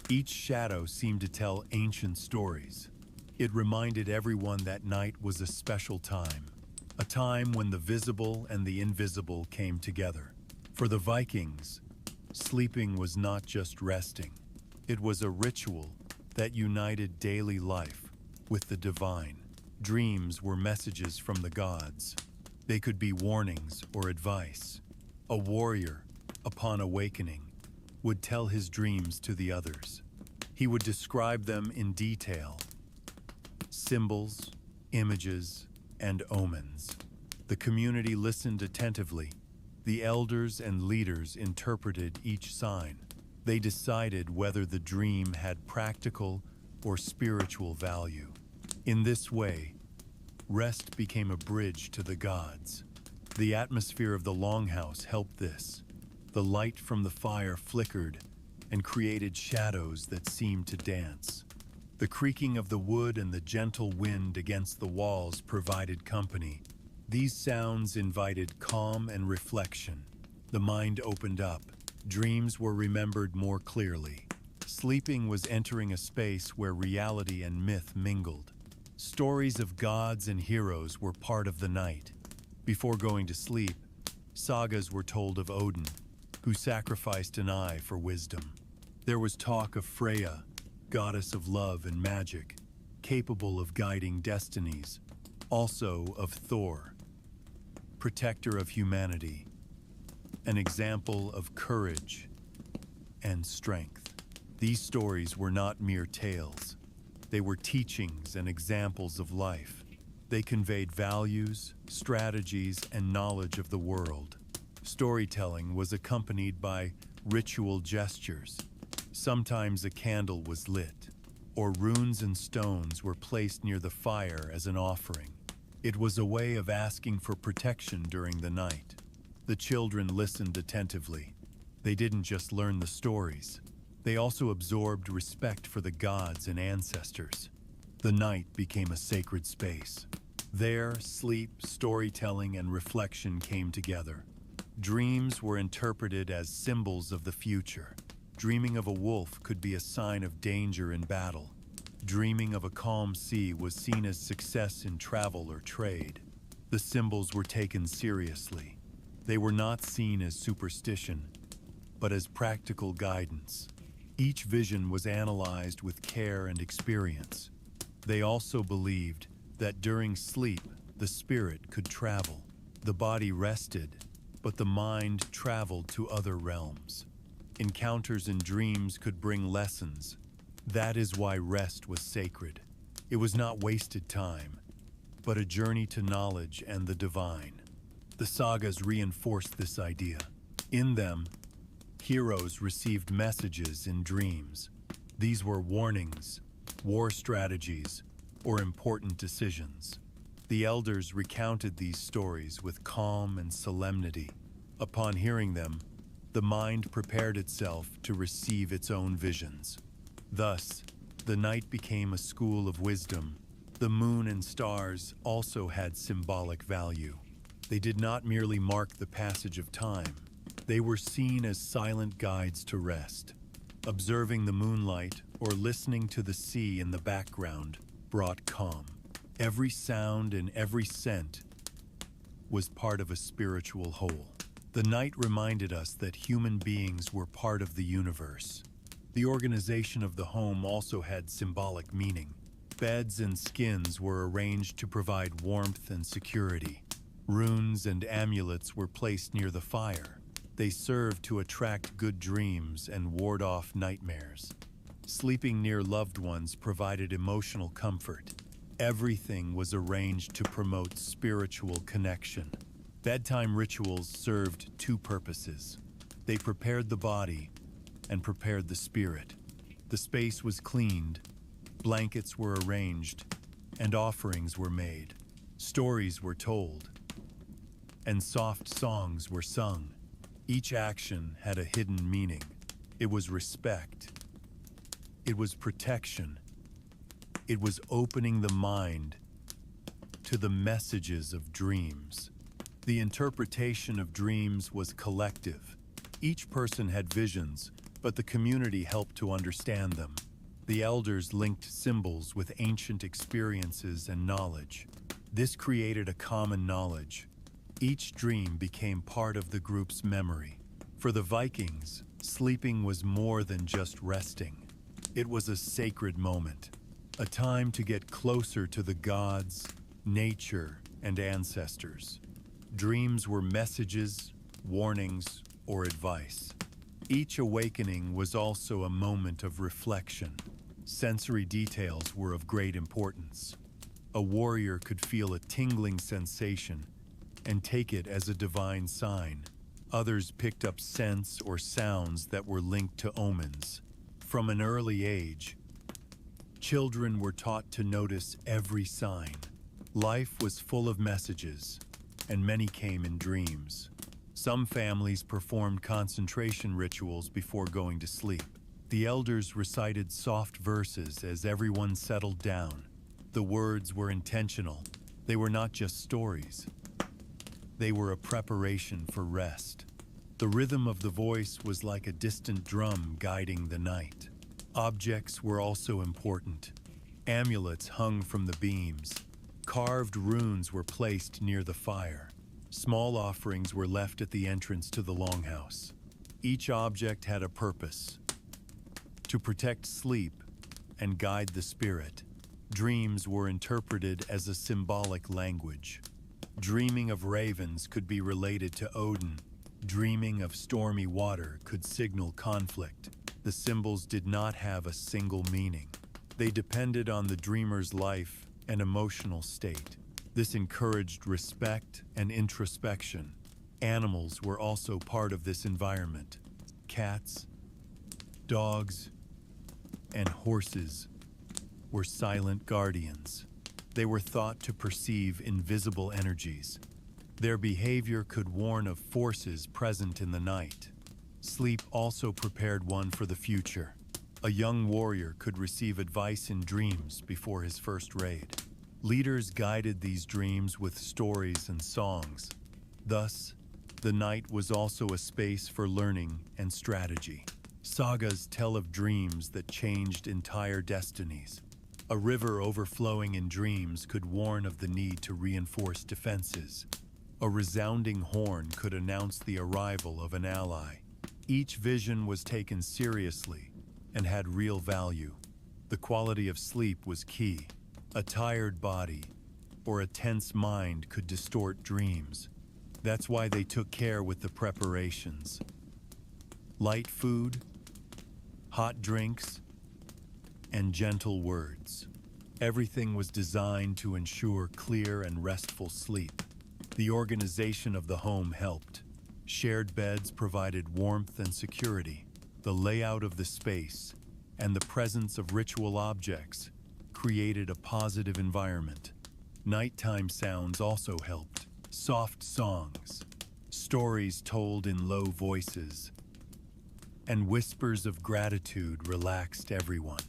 Each shadow seemed to tell ancient stories. It reminded everyone that night was a special time, a time when the visible and the invisible came together. For the Vikings, sleeping was not just resting. It was a ritual that united daily life with the divine. Dreams were messages from the gods. They could be warnings or advice. A warrior, upon awakening, would tell his dreams to the others. He would describe them in detail. Symbols, images, and omens. The community listened attentively. The elders and leaders interpreted each sign. They decided whether the dream had practical or spiritual value. In this way, rest became a bridge to the gods. The atmosphere of the longhouse helped this. The light from the fire flickered and created shadows that seemed to dance. The creaking of the wood and the gentle wind against the walls provided company. These sounds invited calm and reflection. The mind opened up. Dreams were remembered more clearly. Sleeping was entering a space where reality and myth mingled. Stories of gods and heroes were part of the night. Before going to sleep, sagas were told of Odin, who sacrificed an eye for wisdom. There was talk of Freya, goddess of love and magic, capable of guiding destinies. Also of Thor, protector of humanity, an example of courage and strength. These stories were not mere tales. They were teachings and examples of life. They conveyed values, strategies, and knowledge of the world. Storytelling was accompanied by ritual gestures. Sometimes a candle was lit, or runes and stones were placed near the fire as an offering. It was a way of asking for protection during the night. The children listened attentively. They didn't just learn the stories. They also absorbed respect for the gods and ancestors. The night became a sacred space. There, sleep, storytelling, and reflection came together. Dreams were interpreted as symbols of the future. Dreaming of a wolf could be a sign of danger in battle. Dreaming of a calm sea was seen as success in travel or trade. The symbols were taken seriously. They were not seen as superstition, but as practical guidance. Each vision was analyzed with care and experience. They also believed that during sleep, the spirit could travel. The body rested, but the mind traveled to other realms. Encounters in dreams could bring lessons. That is why rest was sacred. It was not wasted time, but a journey to knowledge and the divine. The sagas reinforced this idea. In them, heroes received messages in dreams. These were warnings, war strategies, or important decisions. The elders recounted these stories with calm and solemnity. Upon hearing them, the mind prepared itself to receive its own visions. Thus, the night became a school of wisdom. The moon and stars also had symbolic value. They did not merely mark the passage of time. They were seen as silent guides to rest. Observing the moonlight or listening to the sea in the background brought calm. Every sound and every scent was part of a spiritual whole. The night reminded us that human beings were part of the universe. The organization of the home also had symbolic meaning. Beds and skins were arranged to provide warmth and security. Runes and amulets were placed near the fire. They served to attract good dreams and ward off nightmares. Sleeping near loved ones provided emotional comfort. Everything was arranged to promote spiritual connection. Bedtime rituals served two purposes. They prepared the body and prepared the spirit. The space was cleaned, blankets were arranged, and offerings were made. Stories were told, and soft songs were sung. Each action had a hidden meaning. It was respect. It was protection. It was opening the mind to the messages of dreams. The interpretation of dreams was collective. Each person had visions, but the community helped to understand them. The elders linked symbols with ancient experiences and knowledge. This created a common knowledge. Each dream became part of the group's memory. For the Vikings, sleeping was more than just resting. It was a sacred moment, a time to get closer to the gods, nature, and ancestors. Dreams were messages, warnings, or advice. Each awakening was also a moment of reflection. Sensory details were of great importance. A warrior could feel a tingling sensation and take it as a divine sign. Others picked up scents or sounds that were linked to omens. From an early age, children were taught to notice every sign. Life was full of messages, and many came in dreams. Some families performed concentration rituals before going to sleep. The elders recited soft verses as everyone settled down. The words were intentional. They were not just stories. They were a preparation for rest. The rhythm of the voice was like a distant drum guiding the night. Objects were also important. Amulets hung from the beams. Carved runes were placed near the fire. Small offerings were left at the entrance to the longhouse. Each object had a purpose: to protect sleep and guide the spirit. Dreams were interpreted as a symbolic language. Dreaming of ravens could be related to Odin. Dreaming of stormy water could signal conflict. The symbols did not have a single meaning. They depended on the dreamer's life and emotional state. This encouraged respect and introspection. Animals were also part of this environment. Cats, dogs, and horses were silent guardians. They were thought to perceive invisible energies. Their behavior could warn of forces present in the night. Sleep also prepared one for the future. A young warrior could receive advice in dreams before his first raid. Leaders guided these dreams with stories and songs. Thus, the night was also a space for learning and strategy. Sagas tell of dreams that changed entire destinies. A river overflowing in dreams could warn of the need to reinforce defenses. A resounding horn could announce the arrival of an ally. Each vision was taken seriously and had real value. The quality of sleep was key. A tired body or a tense mind could distort dreams. That's why they took care with the preparations. Light food, hot drinks, and gentle words. Everything was designed to ensure clear and restful sleep. The organization of the home helped. Shared beds provided warmth and security. The layout of the space and the presence of ritual objects created a positive environment. Nighttime sounds also helped. Soft songs, stories told in low voices, and whispers of gratitude relaxed everyone.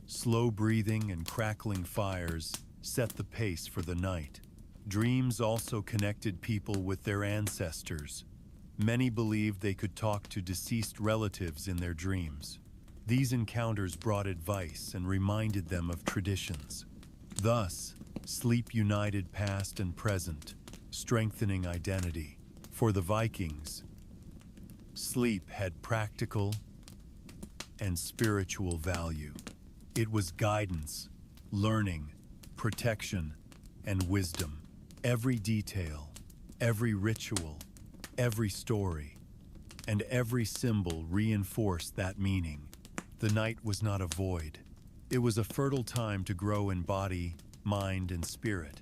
Slow breathing and crackling fires set the pace for the night. Dreams also connected people with their ancestors. Many believed they could talk to deceased relatives in their dreams. These encounters brought advice and reminded them of traditions. Thus, sleep united past and present, strengthening identity. For the Vikings, sleep had practical and spiritual value. It was guidance, learning, protection, and wisdom. Every detail, every ritual, every story, and every symbol reinforced that meaning. The night was not a void. It was a fertile time to grow in body, mind, and spirit.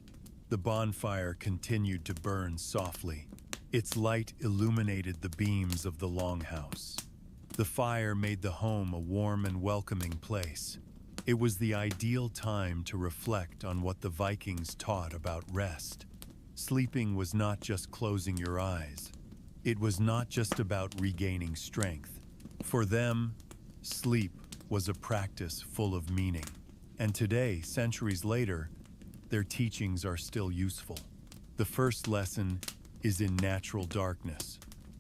The bonfire continued to burn softly. Its light illuminated the beams of the longhouse. The fire made the home a warm and welcoming place. It was the ideal time to reflect on what the Vikings taught about rest. Sleeping was not just closing your eyes. It was not just about regaining strength. For them, sleep was a practice full of meaning. And today, centuries later, their teachings are still useful. The first lesson is in natural darkness.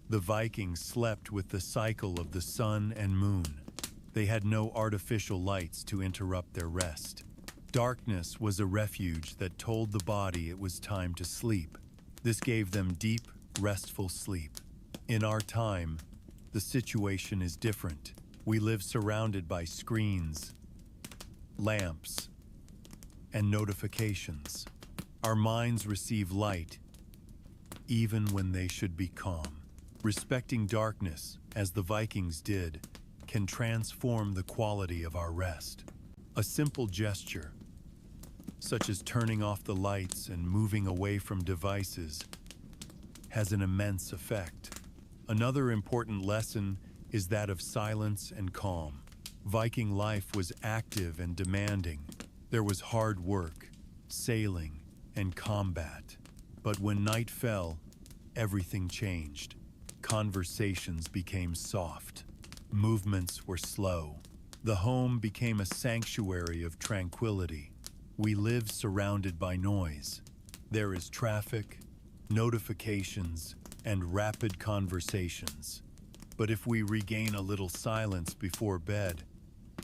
The Vikings slept with the cycle of the sun and moon. They had no artificial lights to interrupt their rest. Darkness was a refuge that told the body it was time to sleep. This gave them deep, restful sleep. In our time, the situation is different. We live surrounded by screens, lamps, and notifications. Our minds receive light, even when they should be calm. Respecting darkness, as the Vikings did, can transform the quality of our rest. A simple gesture, such as turning off the lights and moving away from devices, has an immense effect. Another important lesson is that of silence and calm. Viking life was active and demanding. There was hard work, sailing, and combat. But when night fell, everything changed. Conversations became soft. Movements were slow. The home became a sanctuary of tranquility. We live surrounded by noise. There is traffic, notifications, and rapid conversations. But if we regain a little silence before bed,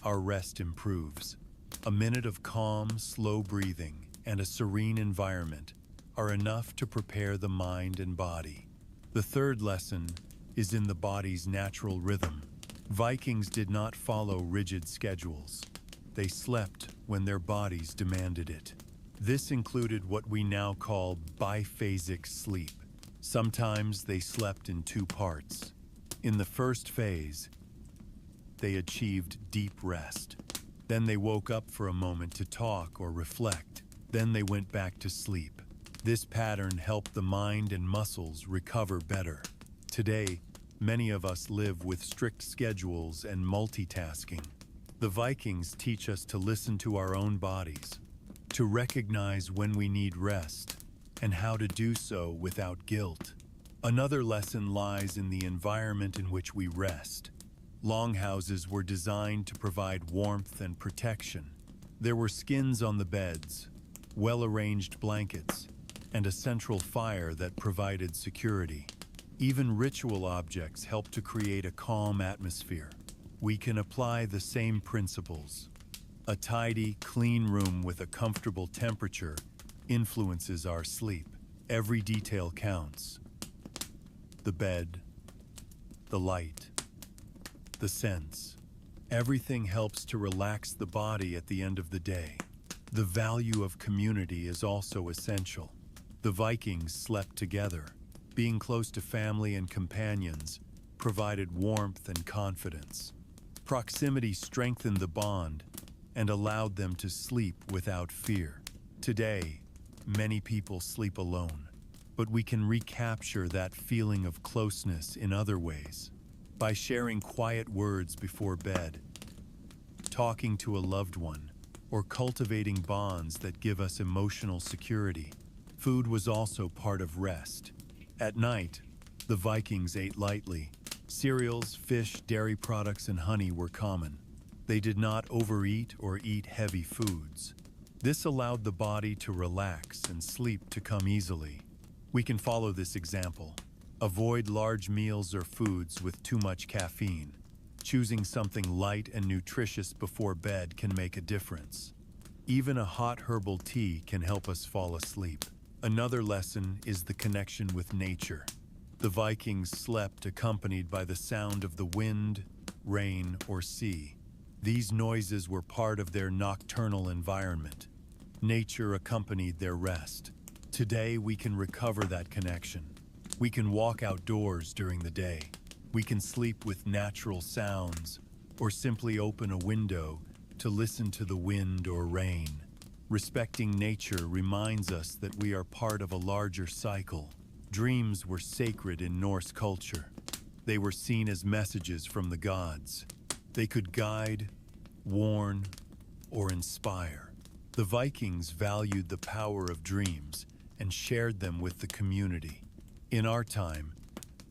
our rest improves. A minute of calm, slow breathing and a serene environment are enough to prepare the mind and body. The third lesson is in the body's natural rhythm. Vikings did not follow rigid schedules. They slept when their bodies demanded it. This included what we now call biphasic sleep. Sometimes they slept in two parts. In the first phase, they achieved deep rest. Then they woke up for a moment to talk or reflect. Then they went back to sleep. This pattern helped the mind and muscles recover better. Today, many of us live with strict schedules and multitasking. The Vikings teach us to listen to our own bodies, to recognize when we need rest, and how to do so without guilt. Another lesson lies in the environment in which we rest. Longhouses were designed to provide warmth and protection. There were skins on the beds, well-arranged blankets, and a central fire that provided security. Even ritual objects help to create a calm atmosphere. We can apply the same principles. A tidy, clean room with a comfortable temperature influences our sleep. Every detail counts. The bed, the light, the scents. Everything helps to relax the body at the end of the day. The value of community is also essential. The Vikings slept together. Being close to family and companions provided warmth and confidence. Proximity strengthened the bond and allowed them to sleep without fear. Today, many people sleep alone, but we can recapture that feeling of closeness in other ways. By sharing quiet words before bed, talking to a loved one, or cultivating bonds that give us emotional security. Food was also part of rest. At night, the Vikings ate lightly. Cereals, fish, dairy products, and honey were common. They did not overeat or eat heavy foods. This allowed the body to relax and sleep to come easily. We can follow this example. Avoid large meals or foods with too much caffeine. Choosing something light and nutritious before bed can make a difference. Even a hot herbal tea can help us fall asleep. Another lesson is the connection with nature. The Vikings slept accompanied by the sound of the wind, rain, or sea. These noises were part of their nocturnal environment. Nature accompanied their rest. Today, we can recover that connection. We can walk outdoors during the day. We can sleep with natural sounds, or simply open a window to listen to the wind or rain. Respecting nature reminds us that we are part of a larger cycle. Dreams were sacred in Norse culture. They were seen as messages from the gods. They could guide, warn, or inspire. The Vikings valued the power of dreams and shared them with the community. In our time,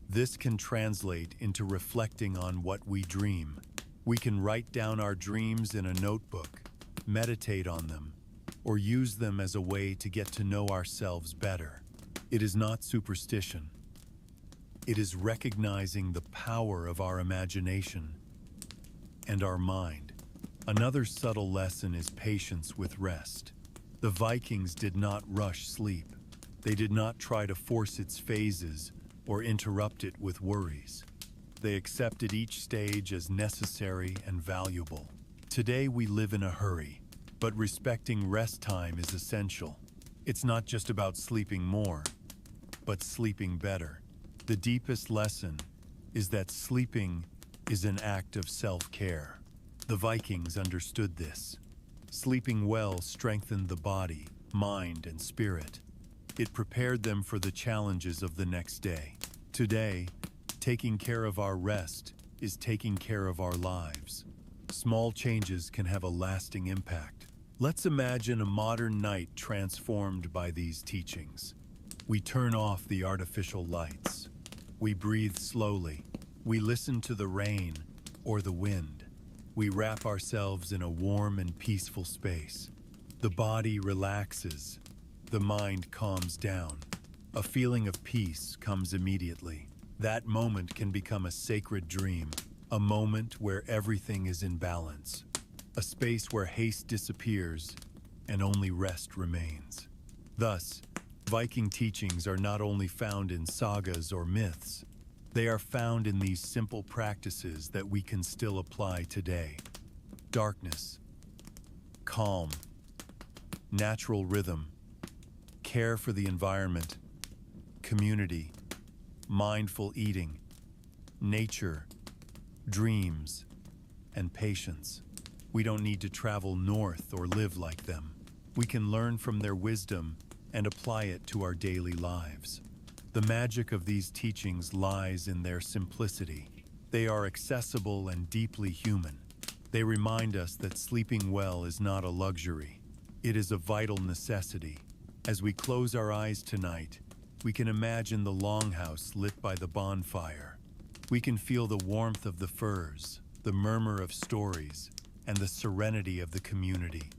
this can translate into reflecting on what we dream. We can write down our dreams in a notebook, meditate on them, or use them as a way to get to know ourselves better. It is not superstition. It is recognizing the power of our imagination and our mind. Another subtle lesson is patience with rest. The Vikings did not rush sleep. They did not try to force its phases or interrupt it with worries. They accepted each stage as necessary and valuable. Today we live in a hurry, but respecting rest time is essential. It's not just about sleeping more, but sleeping better. The deepest lesson is that sleeping is an act of self-care. The Vikings understood this. Sleeping well strengthened the body, mind, and spirit. It prepared them for the challenges of the next day. Today, taking care of our rest is taking care of our lives. Small changes can have a lasting impact. Let's imagine a modern night transformed by these teachings. We turn off the artificial lights. We breathe slowly. We listen to the rain or the wind. We wrap ourselves in a warm and peaceful space. The body relaxes. The mind calms down. A feeling of peace comes immediately. That moment can become a sacred dream, a moment where everything is in balance, a space where haste disappears and only rest remains. Thus, Viking teachings are not only found in sagas or myths, they are found in these simple practices that we can still apply today. Darkness, calm, natural rhythm, care for the environment, community, mindful eating, nature, dreams, and patience. We don't need to travel north or live like them. We can learn from their wisdom and apply it to our daily lives. The magic of these teachings lies in their simplicity. They are accessible and deeply human. They remind us that sleeping well is not a luxury. It is a vital necessity. As we close our eyes tonight, we can imagine the longhouse lit by the bonfire. We can feel the warmth of the furs, the murmur of stories, and the serenity of the community.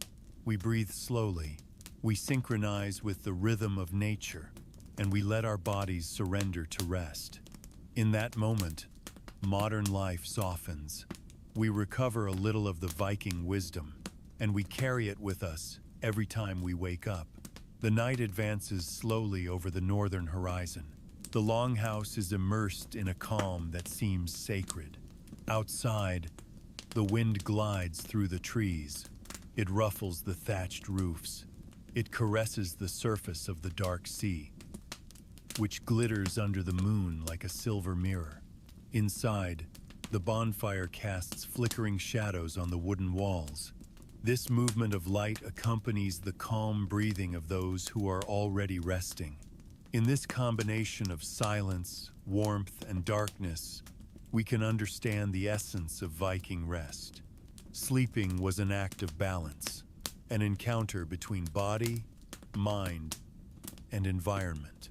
We breathe slowly, we synchronize with the rhythm of nature, and we let our bodies surrender to rest. In that moment, modern life softens. We recover a little of the Viking wisdom, and we carry it with us every time we wake up. The night advances slowly over the northern horizon. The longhouse is immersed in a calm that seems sacred. Outside, the wind glides through the trees. It ruffles the thatched roofs. It caresses the surface of the dark sea, which glitters under the moon like a silver mirror. Inside, the bonfire casts flickering shadows on the wooden walls. This movement of light accompanies the calm breathing of those who are already resting. In this combination of silence, warmth, and darkness, we can understand the essence of Viking rest. Sleeping was an act of balance, an encounter between body, mind, and environment.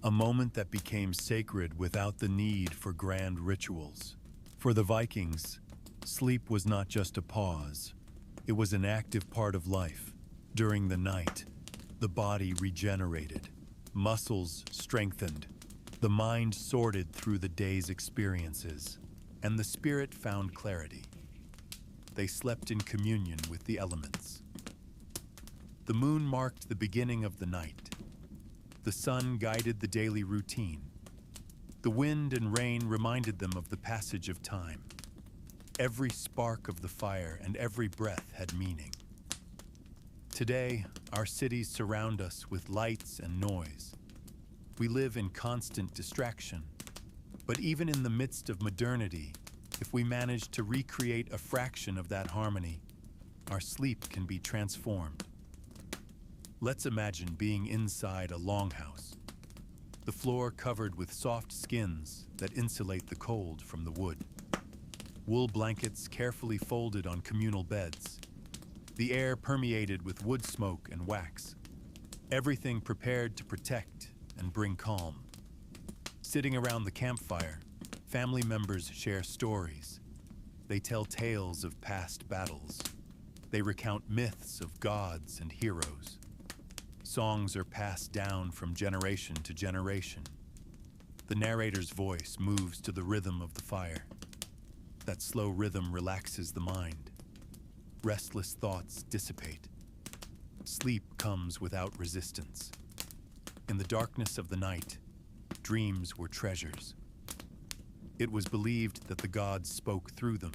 A moment that became sacred without the need for grand rituals. For the Vikings, sleep was not just a pause. It was an active part of life. During the night, the body regenerated, muscles strengthened, the mind sorted through the day's experiences, and the spirit found clarity. They slept in communion with the elements. The moon marked the beginning of the night. The sun guided the daily routine. The wind and rain reminded them of the passage of time. Every spark of the fire and every breath had meaning. Today, our cities surround us with lights and noise. We live in constant distraction. But even in the midst of modernity, if we manage to recreate a fraction of that harmony, our sleep can be transformed. Let's imagine being inside a longhouse, the floor covered with soft skins that insulate the cold from the wood. Wool blankets carefully folded on communal beds. The air permeated with wood smoke and wax. Everything prepared to protect and bring calm. Sitting around the campfire, family members share stories. They tell tales of past battles. They recount myths of gods and heroes. Songs are passed down from generation to generation. The narrator's voice moves to the rhythm of the fire. That slow rhythm relaxes the mind. Restless thoughts dissipate. Sleep comes without resistance. In the darkness of the night, dreams were treasures. It was believed that the gods spoke through them,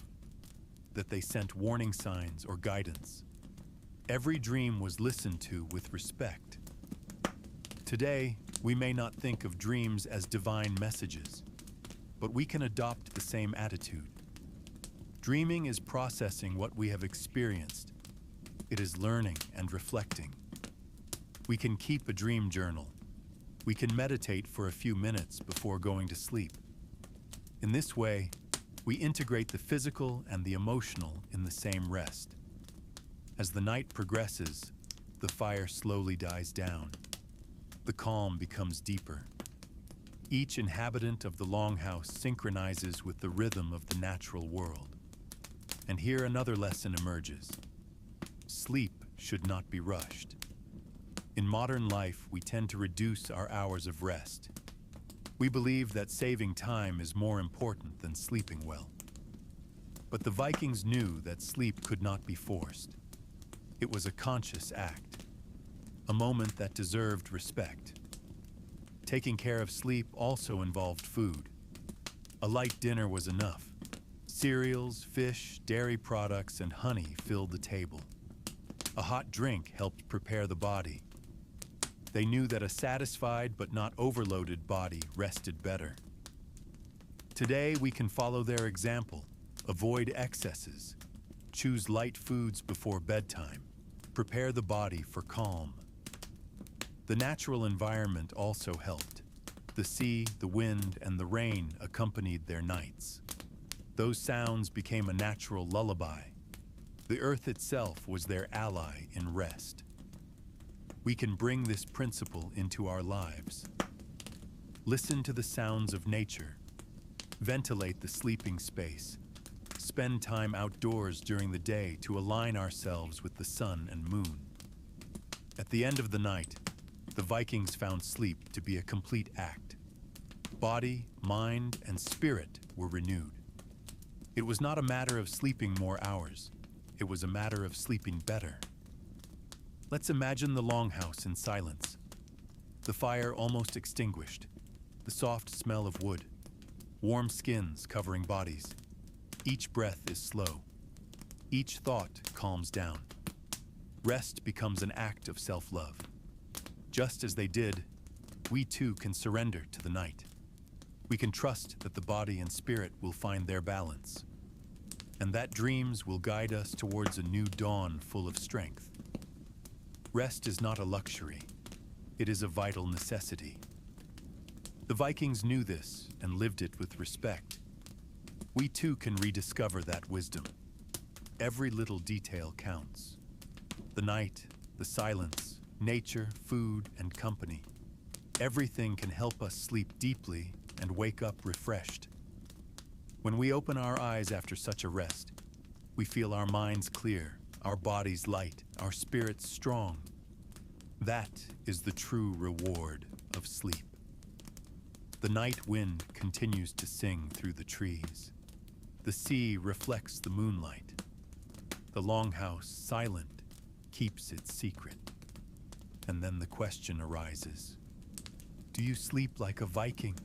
that they sent warning signs or guidance. Every dream was listened to with respect. Today, we may not think of dreams as divine messages, but we can adopt the same attitude. Dreaming is processing what we have experienced. It is learning and reflecting. We can keep a dream journal. We can meditate for a few minutes before going to sleep. In this way, we integrate the physical and the emotional in the same rest. As the night progresses, the fire slowly dies down. The calm becomes deeper. Each inhabitant of the longhouse synchronizes with the rhythm of the natural world. And here another lesson emerges. Sleep should not be rushed. In modern life, we tend to reduce our hours of rest. We believe that saving time is more important than sleeping well. But the Vikings knew that sleep could not be forced. It was a conscious act, a moment that deserved respect. Taking care of sleep also involved food. A light dinner was enough. Cereals, fish, dairy products, and honey filled the table. A hot drink helped prepare the body. They knew that a satisfied but not overloaded body rested better. Today, we can follow their example, avoid excesses, Choose light foods before bedtime. Prepare the body for calm. The natural environment also helped. The sea, the wind, and the rain accompanied their nights. Those sounds became a natural lullaby. The earth itself was their ally in rest. We can bring this principle into our lives. Listen to the sounds of nature. Ventilate the sleeping space. Spend time outdoors during the day to align ourselves with the sun and moon. At the end of the night, the Vikings found sleep to be a complete act. Body, mind, and spirit were renewed. It was not a matter of sleeping more hours. It was a matter of sleeping better. Let's imagine the longhouse in silence. The fire almost extinguished. The soft smell of wood. Warm skins covering bodies. Each breath is slow. Each thought calms down. Rest becomes an act of self-love. Just as they did, we too can surrender to the night. We can trust that the body and spirit will find their balance, and that dreams will guide us towards a new dawn full of strength. Rest is not a luxury. It is a vital necessity. The Vikings knew this and lived it with respect. We too can rediscover that wisdom. Every little detail counts. The night, the silence, nature, food, and company. Everything can help us sleep deeply and wake up refreshed. When we open our eyes after such a rest, we feel our minds clear, our bodies light, our spirits strong. That is the true reward of sleep. The night wind continues to sing through the trees. The sea reflects the moonlight. The longhouse, silent, keeps its secret. And then the question arises, do you sleep like a Viking?